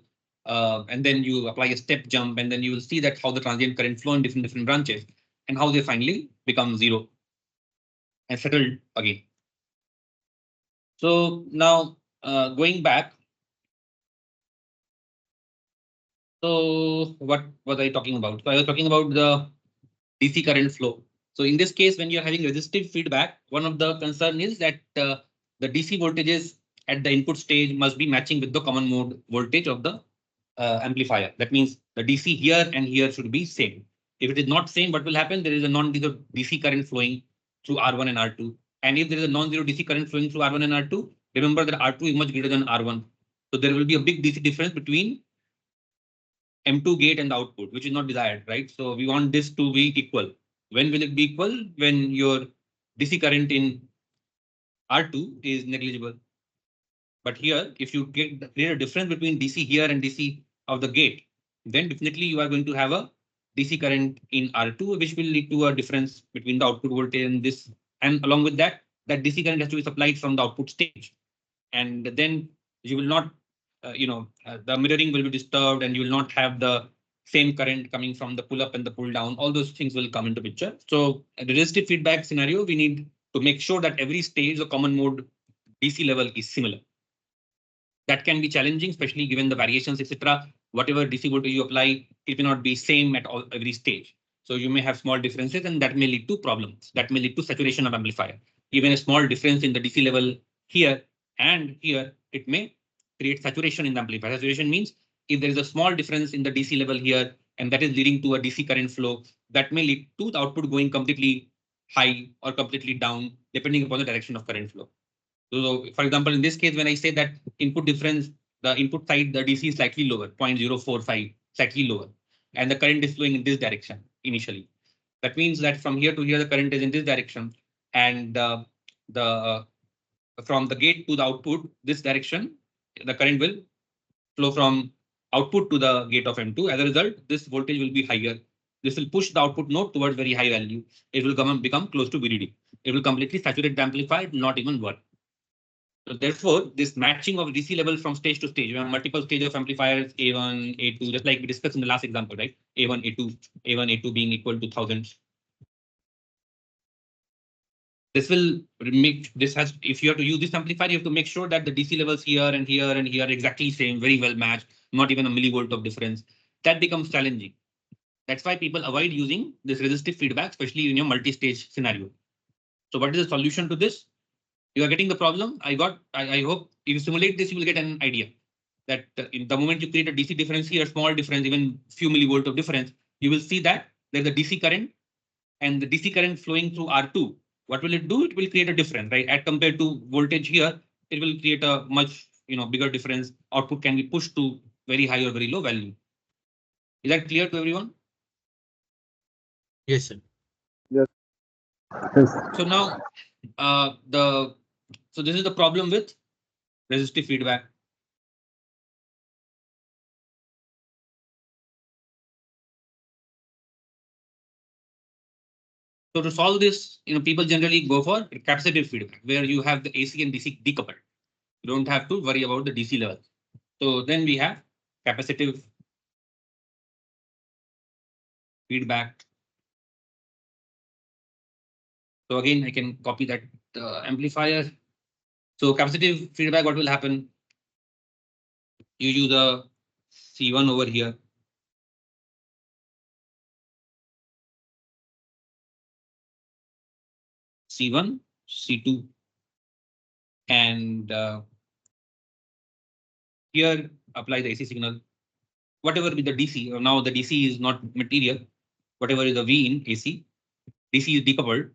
and then you apply a step jump, and then you will see that how the transient current flow in different branches and how they finally become zero and settled again. So now going back. So what was I talking about? So I was talking about the DC current flow. So in this case, when you're having resistive feedback, one of the concern is that the DC voltages at the input stage must be matching with the common mode voltage of the amplifier. That means the DC here and here should be same. If it is not same, what will happen? There is a non-zero DC current flowing through R1 and R2. And if there is a non-zero DC current flowing through R1 and R2, remember that R2 is much greater than R1. So there will be a big DC difference between M2 gate and the output, which is not desired, right? So we want this to be equal. When will it be equal? When your DC current in R2 is negligible. But here, if you create a difference between DC here and DC of the gate, then definitely you are going to have a DC current in R2, which will lead to a difference between the output voltage and this. And along with that, that DC current has to be supplied from the output stage. And then you will not, the mirroring will be disturbed, and you will not have the same current coming from the pull up and the pull down. All those things will come into picture. So a resistive feedback scenario, we need to make sure that every stage the common mode DC level is similar. That can be challenging, especially given the variations, etc. Whatever DC voltage you apply, it may not be same at every stage. So you may have small differences, and that may lead to problems. That may lead to saturation of amplifier. Even a small difference in the DC level here and here, it may create saturation in the amplifier. Saturation means if there is a small difference in the DC level here, and that is leading to a DC current flow, that may lead to the output going completely high or completely down, depending upon the direction of current flow. So for example, in this case, when I say that input difference, the input side, the DC is slightly lower, 0.045, slightly lower, and the current is flowing in this direction initially. That means that from here to here, the current is in this direction, and from the gate to the output, this direction, the current will flow from output to the gate of M2. As a result, this voltage will be higher. This will push the output node towards very high value. It will become close to VDD. It will completely saturate the amplifier, not even work. So therefore, this matching of DC level from stage to stage, we have multiple stages of amplifiers, A1, A2, just like we discussed in the last example, right? A1, A2 being equal to thousands. This will make if you have to use this amplifier, you have to make sure that the DC levels here and here and here are exactly same, very well matched, not even a millivolt of difference. That becomes challenging. That's why people avoid using this resistive feedback, especially in your multi-stage scenario. So what is the solution to this? You are getting the problem. I hope if you simulate this, you will get an idea that in the moment you create a DC difference here, small difference, even few millivolt of difference, you will see that there's a DC current, and the DC current flowing through R2. What will it do? It will create a difference, right? As compared to voltage here, it will create a much bigger difference. Output can be pushed to very high or very low value. Is that clear to everyone? Yes, sir. Yes. So now so this is the problem with resistive feedback. So to solve this, people generally go for capacitive feedback, where you have the AC and DC decoupled. You don't have to worry about the DC level. So then we have capacitive feedback. So again, I can copy that amplifier. So capacitive feedback, what will happen? You use a C1 over here. C1, C2. And here apply the AC signal. Whatever be the DC, now the DC is not material. Whatever is the V in AC, DC is decoupled.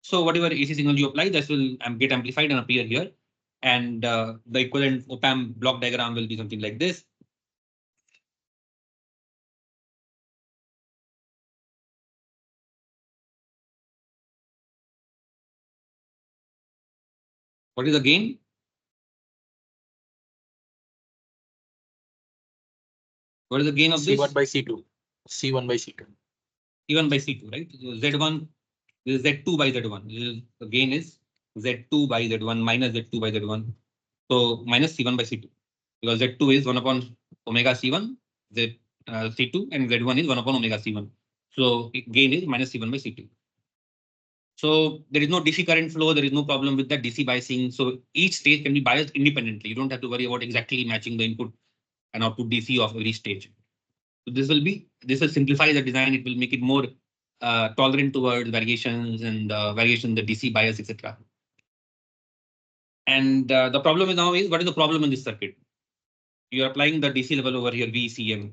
So whatever AC signal you apply, that will get amplified and appear here. And the equivalent op-amp block diagram will be something like this. What is the gain? What is the gain of this? C1 by C2. C1 by C2. C1 by C2, right? So Z1 is Z2 by Z1. The gain is Z2 by Z1 minus Z2 by Z1. So minus C1 by C2. Because Z2 is 1 upon omega C1, C2, and Z1 is 1 upon omega C1. So gain is minus C1 by C2. So there is no DC current flow. There is no problem with that DC biasing. So each stage can be biased independently. You don't have to worry about exactly matching the input and output DC of every stage. So this will simplify the design. It will make it more tolerant towards variations and variation in the DC bias, etc. And the problem now is, what is the problem in this circuit? You are applying the DC level over here, VCM.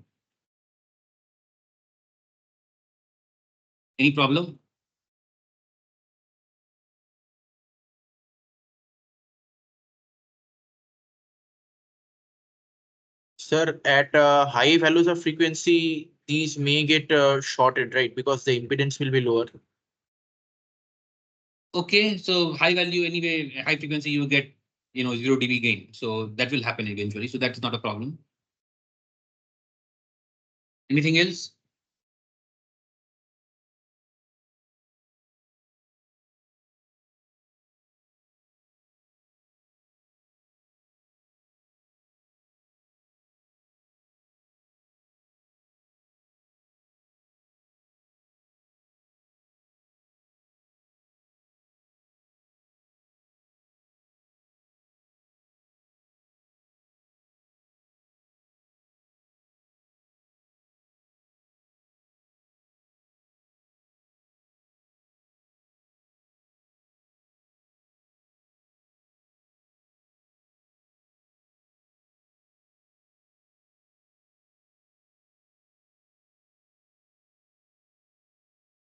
Any problem? Sir, at high values of frequency, these may get shorted, right? Because the impedance will be lower. Okay, so high value anyway, high frequency, you get 0 dB gain. So that will happen eventually. So that's not a problem. Anything else?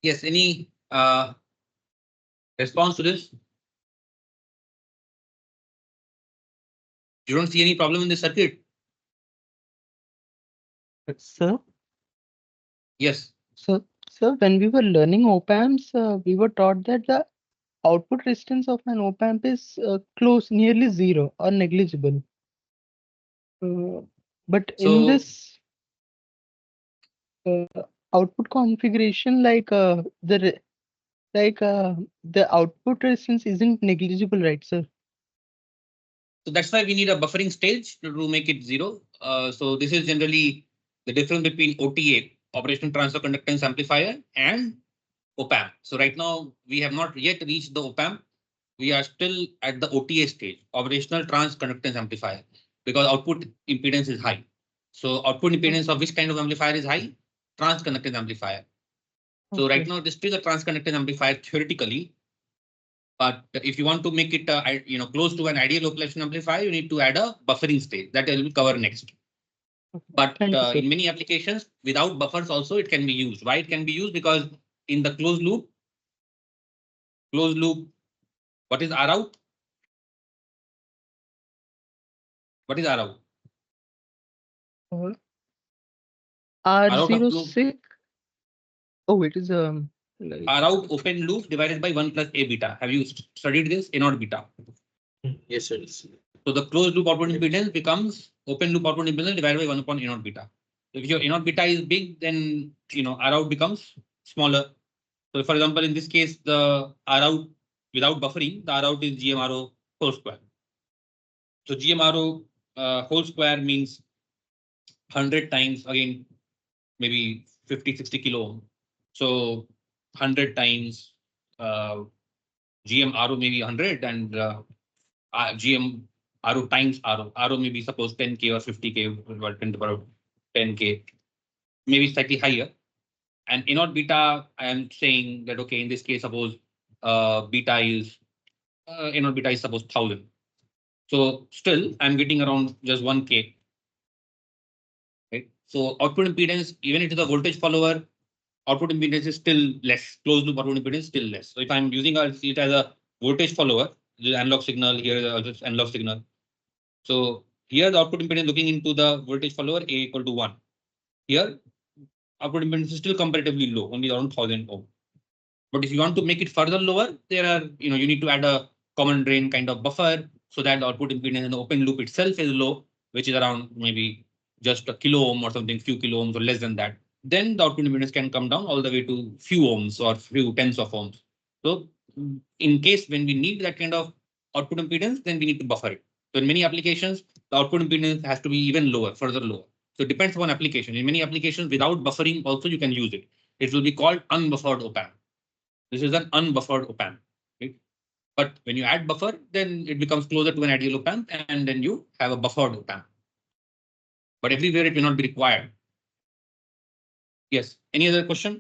Yes, any response to this? You don't see any problem in the circuit? Sir, Yes. so when we were learning op-amps, we were taught that the output resistance of an op-amp is nearly zero or negligible. But in So this output configuration, the output resistance isn't negligible, right, sir? So that's why we need a buffering stage to make it 0. So this is generally the difference between OTA, operational transfer conductance amplifier, and op-amp. So right now we have not yet reached the op-amp. We are still at the OTA stage, operational trans conductance amplifier, because output impedance is high. So output impedance of which kind of amplifier is high? Trans conductance amplifier. So right now it is still a trans conductance amplifier theoretically. But if you want to make it close to an ideal operation amplifier, you need to add a buffering stage that I will cover next. But Thank you, sir. in many applications, without buffers also it can be used. Why it can be used? Because in the closed loop, what is R out? What is R out? R06. Oh, it is like R out open loop divided by 1 plus A beta. Have you studied this? A naught beta. Yes, sir. Yes. So the closed loop output impedance becomes open loop output impedance divided by 1 upon A naught beta. So if your A naught beta is big, then R out becomes smaller. So for example, in this case, the R out without buffering, the R out is GMRO whole square. So GMRO whole square means 100 times, again, maybe 50, 60 kilo ohm. So 100 times GM RO maybe 100 and GM RO times RO. RO maybe suppose 10K or 50K, or 10 to the power 10K, maybe slightly higher. And A naught beta, I am saying that, okay, in this case, suppose beta is, A naught beta is suppose 1000. So still, I'm getting around just 1K. Right? So output impedance, even if it is a voltage follower, output impedance is still less. Closed loop output impedance is still less. So if I'm using it as a voltage follower, the analog signal, here is analog signal. So here the output impedance looking into the voltage follower A equal to 1. Here output impedance is still comparatively low, only around 1000 ohm. But if you want to make it further lower, there are, you need to add a common drain kind of buffer so that the output impedance in the open loop itself is low, which is around maybe just a kilo ohm or something, few kilo ohms or less than that. Then the output impedance can come down all the way to few ohms or few tens of ohms. So in case when we need that kind of output impedance, then we need to buffer it. So in many applications, the output impedance has to be even lower, further lower. So it depends upon application. In many applications, without buffering, also you can use it. It will be called unbuffered op-amp. This is an unbuffered op-amp. Right? But when you add buffer, then it becomes closer to an ideal op-amp, and then you have a buffered op-amp. But everywhere it will not be required. Yes. Any other question?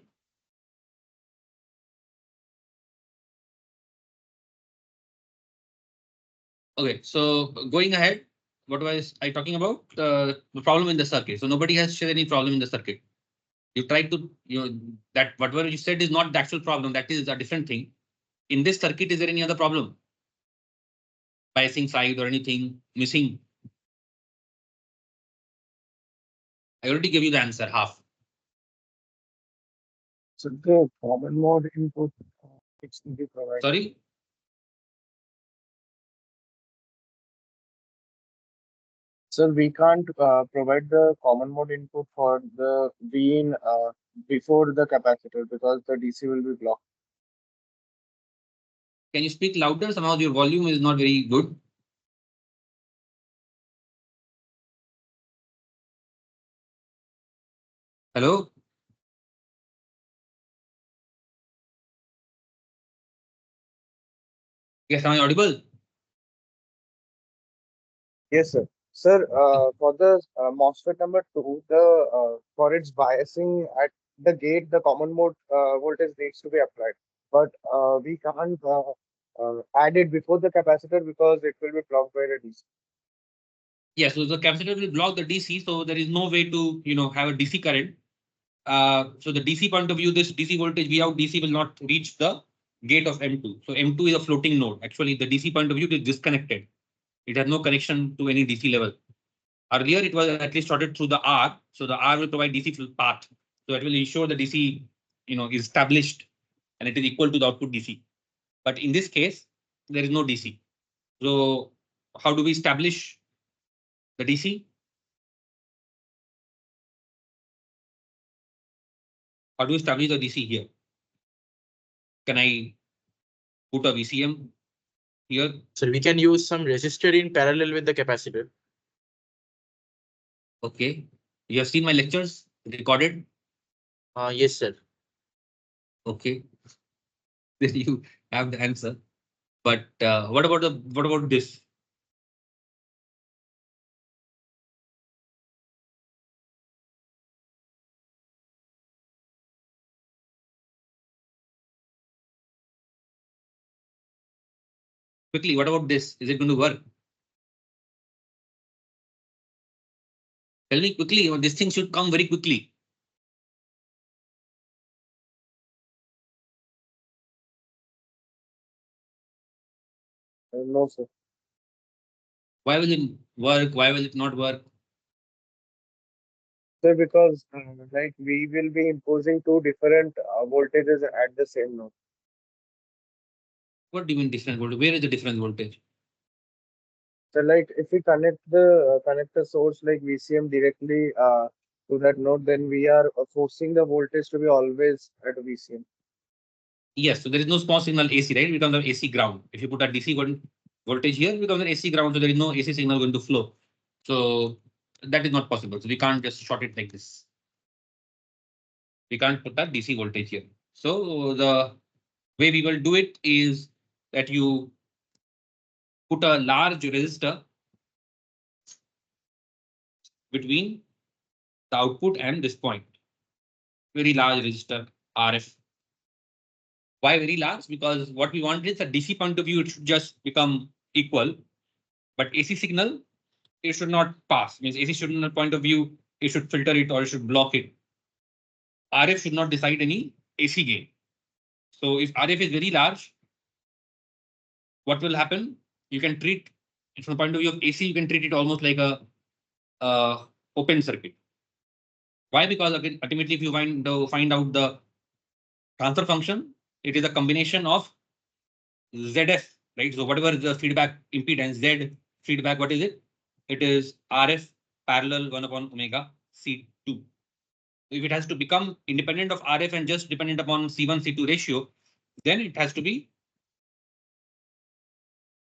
Okay. So going ahead, what was I talking about? The problem in the circuit. So nobody has shared any problem in the circuit. You tried to, that whatever you said is not the actual problem. That is a different thing. In this circuit, is there any other problem? Biasing side or anything missing? I already gave you the answer, half. So the common mode input which will be provided. Sorry? So we can't provide the common mode input for the V in before the capacitor because the DC will be blocked. Can you speak louder? Somehow your volume is not very good. Hello? Yes, am I audible? Yes, sir. Sir, for the MOSFET number 2, the for its biasing at the gate, the common mode voltage needs to be applied, but we can't add it before the capacitor because it will be blocked by the DC. Yes, so the capacitor will block the DC, so there is no way to have a DC current. So the DC point of view, this DC voltage V out DC will not reach the gate of M2. So M2 is a floating node. Actually, the DC point of view is disconnected. It has no connection to any DC level. Earlier, it was at least sorted through the R. So the R will provide DC path. So it will ensure the DC, is established and it is equal to the output DC. But in this case, there is no DC. So how do we establish the DC? How do we establish the DC here? Can I put a VCM here? So we can use some resistor in parallel with the capacitor. Okay. You have seen my lectures recorded? Yes, sir. Okay. Then you have the answer. But what about this? Quickly, what about this? Is it going to work? Tell me quickly, this thing should come very quickly. No, sir. Why will it work? Why will it not work? Sir, because like we will be imposing two different voltages at the same node. What do you mean different voltage? Where is the different voltage? So like if we connect the source like VCM directly to that node, then we are forcing the voltage to be always at VCM. Yes, so there is no small signal AC, right? It becomes an AC ground. If you put a DC voltage here, it becomes an AC ground, so there is no AC signal going to flow. So that is not possible. So we can't just short it like this. We can't put a DC voltage here. So the way we will do it is that you put a large resistor between the output and this point. Very large resistor RF. Why very large? Because what we want is a DC point of view, it should just become equal. But AC signal, it should not pass. Means AC signal point of view, it should filter it or it should block it. RF should not decide any AC gain. So if RF is very large, what will happen? You can treat it from the point of view of AC, you can treat it almost like a open circuit. Why? Because again, ultimately, if you find out the transfer function, it is a combination of ZF, right? So whatever the feedback impedance, Z feedback, what is it? It is RF parallel 1 upon omega C2. If it has to become independent of RF and just dependent upon C1, C2 ratio, then it has to be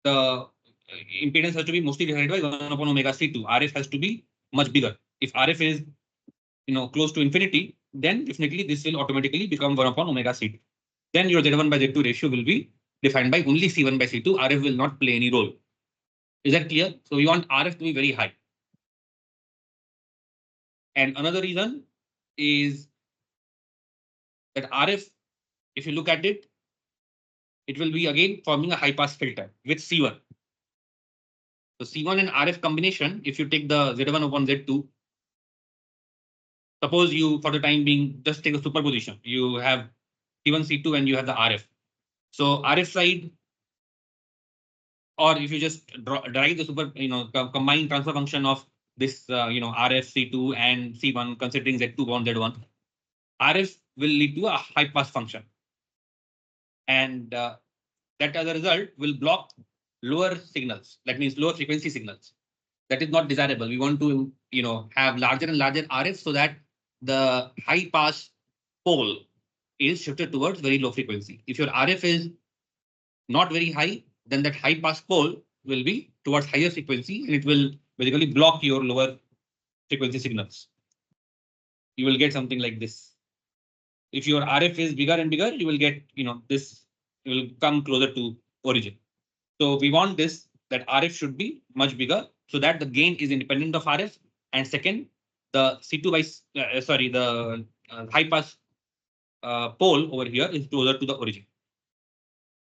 the impedance has to be mostly divided by 1 upon omega C2. RF has to be much bigger. If RF is close to infinity, then definitely this will automatically become 1 upon omega C2. Then your Z1 by Z2 ratio will be defined by only C1 by C2. RF will not play any role. Is that clear? So we want RF to be very high. And another reason is that RF, if you look at it, it will be again forming a high pass filter with C1. So C1 and RF combination, if you take the Z1 upon Z2, suppose you, for the time being, just take a superposition. You have C1, C2, and you have the RF. So RF side, or if you just derive the combined transfer function of this, RF, C2 and C1, considering Z2 upon Z1, RF will lead to a high pass function. And that as a result will block lower signals. That means lower frequency signals. That is not desirable. We want to, have larger and larger RF so that the high pass pole is shifted towards very low frequency. If your RF is not very high, then that high pass pole will be towards higher frequency and it will basically block your lower frequency signals. You will get something like this. If your RF is bigger and bigger, you will get, this will come closer to origin. So we want this, that RF should be much bigger so that the gain is independent of RF. And second, the C2 by, the high pass pole over here is closer to the origin.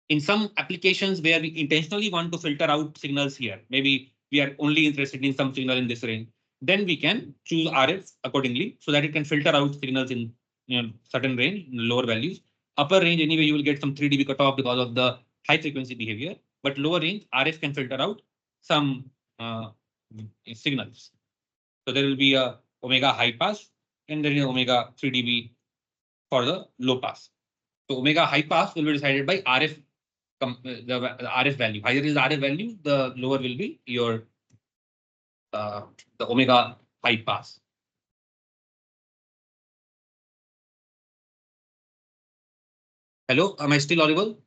In some applications where we intentionally want to filter out signals here, maybe we are only interested in some signal in this range, then we can choose RF accordingly so that it can filter out signals in certain range, lower values. Upper range, anyway, you will get some 3 dB cutoff because of the high frequency behavior, but lower range, RF can filter out some signals. So there will be a omega high pass and there is omega 3 dB for the low pass. So omega high pass will be decided by RF, the RF value. Higher is the RF value, the lower will be your the omega high pass. Hello, am I still audible?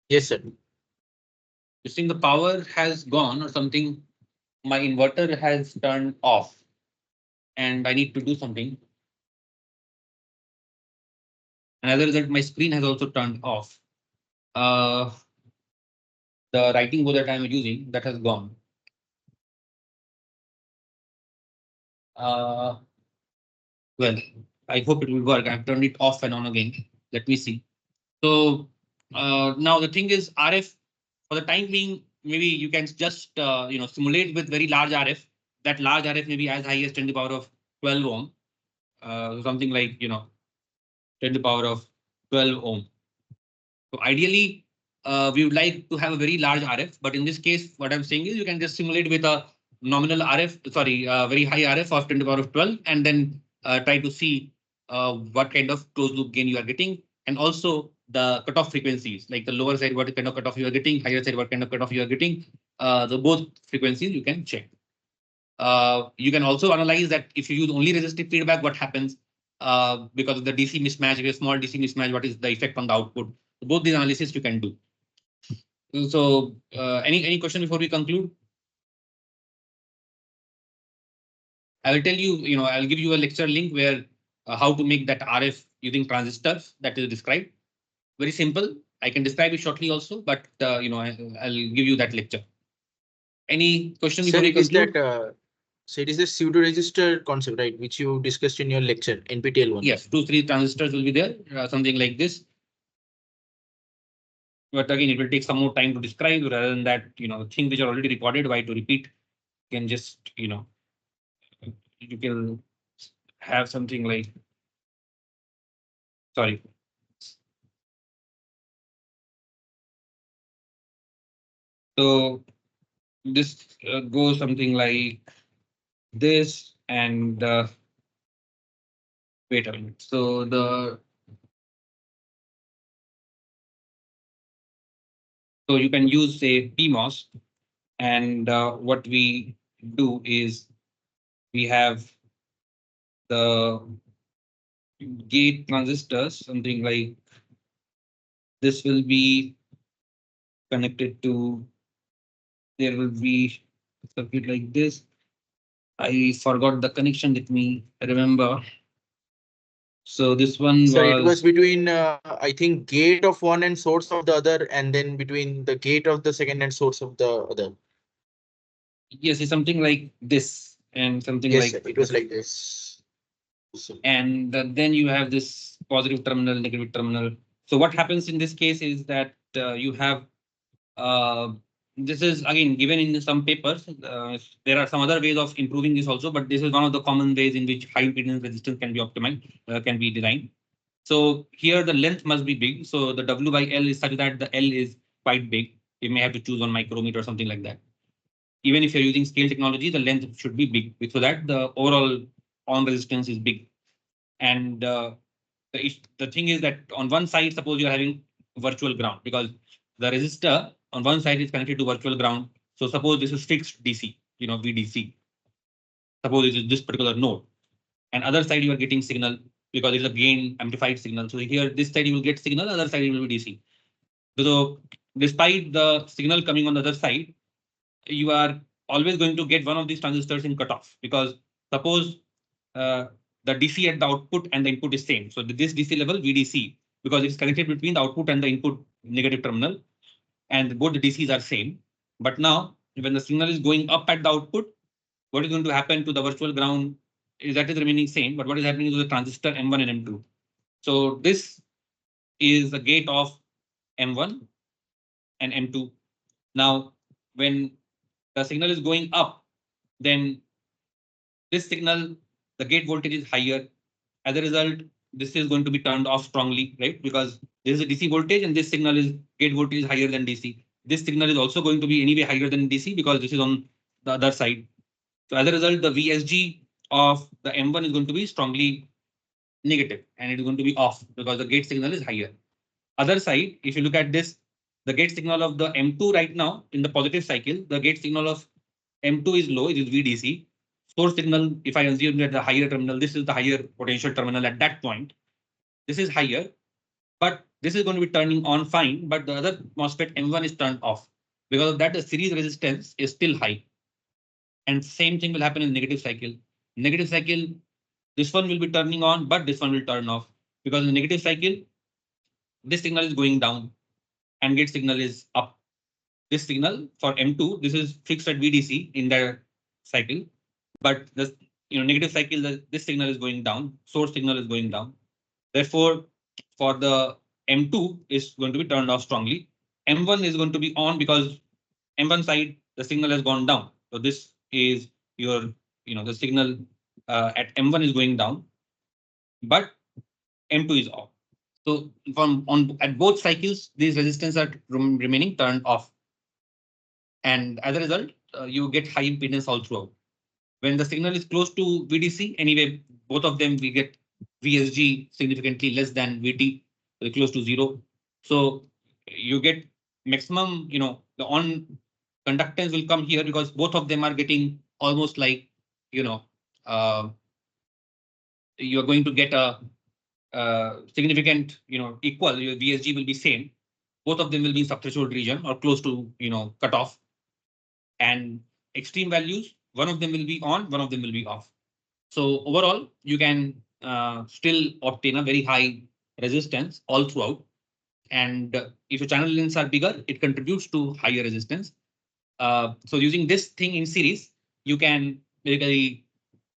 Yes, sir. You think the power has gone or something? My inverter has turned off and I need to do something. And as a result, my screen has also turned off. The writing board that I'm using, that has gone. Well, I hope it will work. I've turned it off and on again. Let me see. So now the thing is RF, for the time being, maybe you can just simulate with very large RF. That large RF may be as high as 10 to the power of 12 ohm, something like 10 to the power of 12 ohm. So ideally, we would like to have a very large RF, but in this case, what I'm saying is you can just simulate with a nominal RF, very high RF of 10 to the power of 12, and then try to see what kind of closed loop gain you are getting, and also the cutoff frequencies, like the lower side, what kind of cutoff you are getting, higher side, what kind of cutoff you are getting. the both frequencies you can check. You can also analyze that if you use only resistive feedback, what happens because of the DC mismatch, if you have small DC mismatch, what is the effect on the output? Both these analysis you can do. So any question before we conclude? I will tell you, I'll give you a lecture link where how to make that RF using transistors that is described. Very simple. I can describe it shortly also, but I'll give you that lecture. Any question Sir, before we it is conclude? that so it is the pseudo resistor concept, right, which you discussed in your lecture, NPTEL one. Yes, 2-3 transistors will be there, something like this. But again, it will take some more time to describe rather than that, things which are already recorded, why to repeat? You can just, you can have something like, sorry. So this goes something like this and wait a minute. So you can use say PMOS, and what we do is we have the gate transistors, something like this will be connected to, there will be a circuit like this. I forgot the connection, let me remember. So this one Sir, it was was, between I think gate of one and source of the other, and then between the gate of the second and source of the other. yes, it's something like this and something Yes, sir, like it was this. like this. So, And then you have this positive terminal, negative terminal. So what happens in this case is that you have uh, this is again given in some papers. There are some other ways of improving this also, but this is one of the common ways in which high impedance resistance can be optimized, can be designed. So here the length must be big. So the W by L is such that the L is quite big. You may have to choose 1 micrometer or something like that. Even if you're using scale technology, the length should be big so that the overall on resistance is big. And the thing is that on one side, suppose you're having virtual ground because the resistor on one side is connected to virtual ground. So suppose this is fixed DC, VDC. Suppose it is this particular node, and other side you are getting signal because it's a gain amplified signal. So here this side you will get signal, other side it will be DC. So despite the signal coming on the other side, you are always going to get one of these transistors in cutoff because suppose uh, the DC at the output and the input is same. So this DC level VDC, because it's connected between the output and the input negative terminal, and both the DCs are same. But now when the signal is going up at the output, what is going to happen to the virtual ground is that is remaining same, but what is happening to the transistor M1 and M2? So this is the gate of M1 and M2. Now, when the signal is going up, then this signal, the gate voltage is higher. As a result, this is going to be turned off strongly, right? Because this is a DC voltage and this signal is gate voltage is higher than DC. This signal is also going to be anyway higher than DC because this is on the other side. So as a result, the VSG of the M1 is going to be strongly negative and it is going to be off because the gate signal is higher. Other side, if you look at this, the gate signal of the M2 right now in the positive cycle, the gate signal of M2 is low, it is VDC. Source signal, if I assume that the higher terminal, this is the higher potential terminal at that point. This is higher, but this is going to be turning on fine, but the other MOSFET M1 is turned off. Because of that, the series resistance is still high. And same thing will happen in negative cycle. Negative cycle, this one will be turning on, but this one will turn off. Because in negative cycle, this signal is going down and gate signal is up. This signal for M2, this is fixed at VDC in the cycle, but this negative cycle, this signal is going down, source signal is going down. Therefore, for the M2 is going to be turned off strongly. M1 is going to be on because M1 side, the signal has gone down. So this is your, the signal at M1 is going down, but M2 is off. So from on at both cycles, these resistance are remaining turned off. And as a result, you get high impedance all throughout. When the signal is close to VDC, anyway, both of them we get VSG significantly less than VT, close to 0. So you get maximum, the on conductance will come here because both of them are getting almost like, you're going to get a significant, equal, your VSG will be same. Both of them will be in subthreshold region or close to, cutoff. And extreme values, one of them will be on, one of them will be off. So overall, you can still obtain a very high resistance all throughout. And if your channel lengths are bigger, it contributes to higher resistance. So using this thing in series, you can basically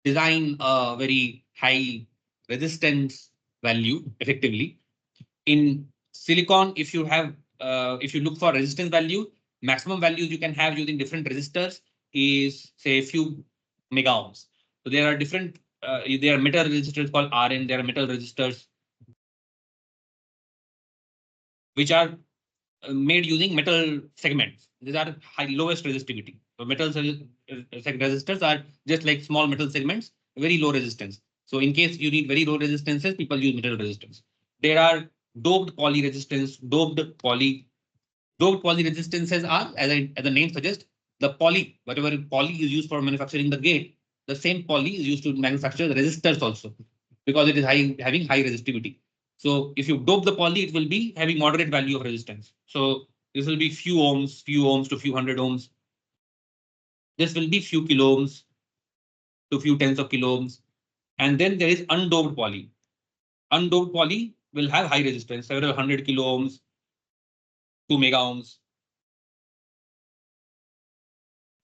design a very high resistance value effectively. In silicon, if you look for resistance value, maximum values you can have using different resistors is say a few mega ohms. So there are different, there are metal resistors called Rn, there are metal resistors which are made using metal segments. These are lowest resistivity. So metal resistors are just like small metal segments, very low resistance. So in case you need very low resistances, people use metal resistors. There are doped poly resistance, doped poly resistances are, as the name suggests, the poly, whatever poly is used for manufacturing the gate, the same poly is used to manufacture the resistors also, because it is having high resistivity. So if you dope the poly, it will be having moderate value of resistance. So this will be few ohms to few hundred ohms. This will be few kilo ohms to few tens of kilo ohms. And then there is undoped poly. Undoped poly will have high resistance, several hundred kilo ohms, 2 mega ohms.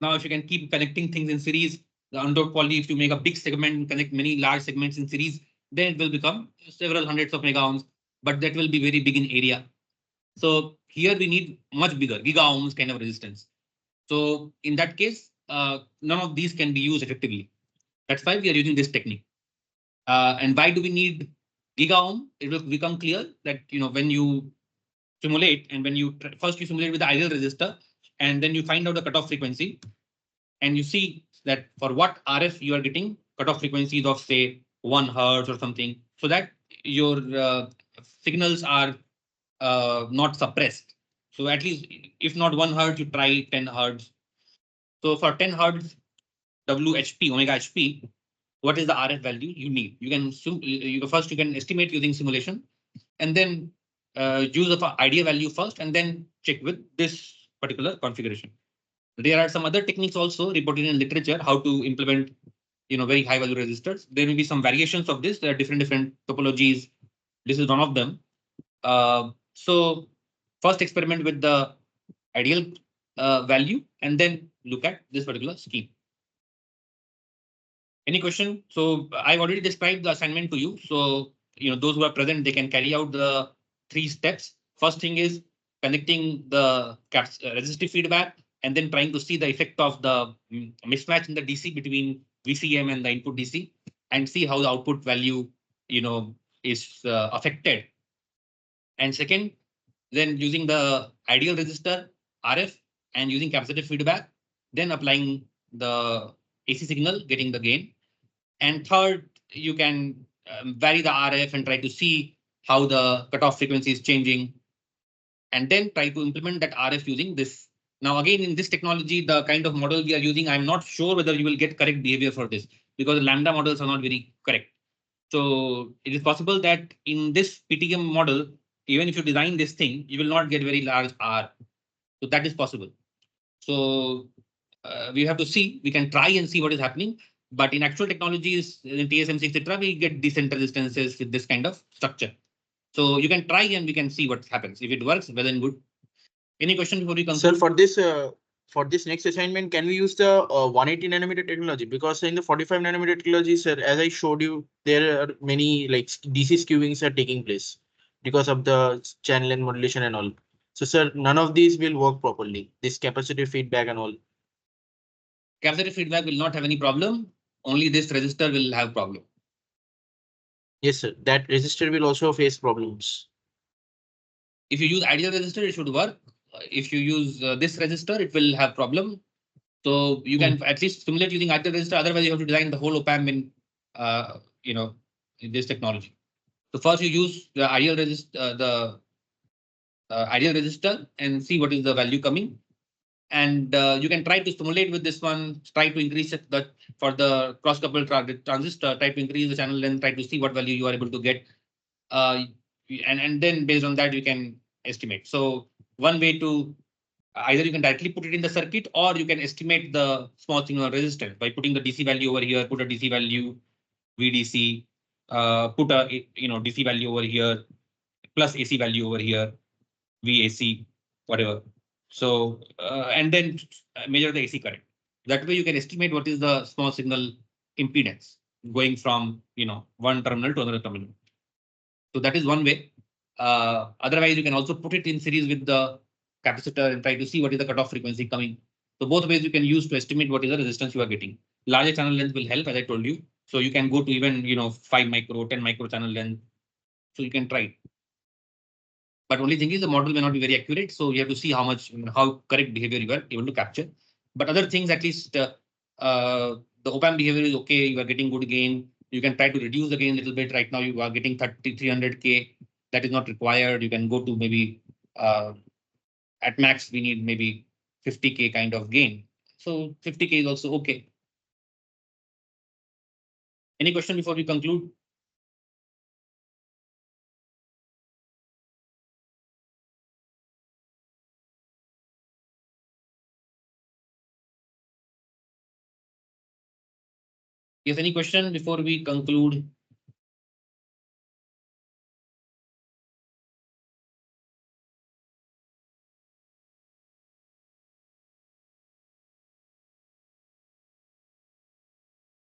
Now, if you can keep connecting things in series, the undoped poly, if you make a big segment and connect many large segments in series, then it will become several hundreds of mega ohms, but that will be very big in area. So here we need much bigger, giga ohms kind of resistance. So in that case, none of these can be used effectively. That's why we are using this technique. And why do we need giga ohm? It will become clear that when you simulate and when you first you simulate with the ideal resistor, and then you find out the cutoff frequency, and you see that for what RF you are getting cutoff frequencies of say 1 hertz or something, so that your signals are not suppressed. So at least if not 1 hertz, you try 10 hertz. So for 10 hertz WHP, omega HP, what is the RF value you need? You can first you can estimate using simulation, and then use of idea value first, and then check with this particular configuration. There are some other techniques also reported in literature how to implement very high value resistors. There may be some variations of this. There are different topologies. This is one of them. So first experiment with the ideal value, and then look at this particular scheme. Any question? So I've already described the assignment to you. So those who are present, they can carry out the 3 steps. First thing is connecting the resistive feedback, and then trying to see the effect of the mismatch in the DC between VCM and the input DC, and see how the output value is affected. And second, then using the ideal resistor RF and using capacitive feedback, then applying the AC signal, getting the gain. And third, you can vary the RF and try to see how the cutoff frequency is changing, and then try to implement that RF using this. Now, again, in this technology, the kind of model we are using, I'm not sure whether you will get correct behavior for this, because the lambda models are not very correct. So it is possible that in this PTM model, even if you design this thing, you will not get very large R. So that is possible. So we have to see, we can try and see what is happening. But in actual technologies, in TSMC, etc., we get decent resistances with this kind of structure. So you can try and we can see what happens. If it works, well and good. Any question before we conclude? Sir, for this next assignment, can we use the 180 nanometer technology? Because in the 45 nanometer technology, sir, as I showed you, there are many like DC skewings are taking place because of the channel and modulation and all. So, sir, none of these will work properly. This capacitive feedback and all. Capacitive feedback will not have any problem. Only this resistor will have problem. Yes, sir. That resistor will also face problems. If you use ideal resistor, it should work. If you use this resistor, it will have problem. So you can at least simulate using ideal resistor. Otherwise, you have to design the whole op-amp in in this technology. So first you use the ideal resistor, and see what is the value coming. And you can try to simulate with this one, try to increase the for the cross coupled transistor, try to increase the channel length, try to see what value you are able to get. And then based on that, you can estimate. So one way to either you can directly put it in the circuit, or you can estimate the small signal resistance by putting the DC value over here, put a DC value, VDC, put a DC value over here, plus AC value over here, VAC, whatever. So and then measure the AC current. That way you can estimate what is the small signal impedance going from one terminal to another terminal. So that is one way. Otherwise, you can also put it in series with the capacitor and try to see what is the cutoff frequency coming. So both ways you can use to estimate what is the resistance you are getting. Larger channel length will help, as I told you. So you can go to even 5 micro, 10 micro channel length. So you can try it. But only thing is the model may not be very accurate. So you have to see how correct behavior you are able to capture. But other things, at least the op-amp behavior is okay. You are getting good gain. You can try to reduce the gain a little bit. Right now you are getting 300K. That is not required. You can go to maybe at max we need maybe 50K kind of gain. So 50K is also okay. Any question before we conclude? Yes, any question before we conclude?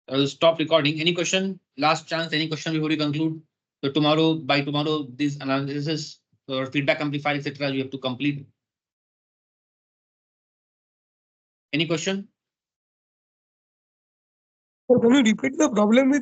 I will stop recording. Any question? Last chance. Any question before we conclude? So by tomorrow, this analysis or feedback amplifier, etc., you have to complete. Any question? Can you repeat the problem with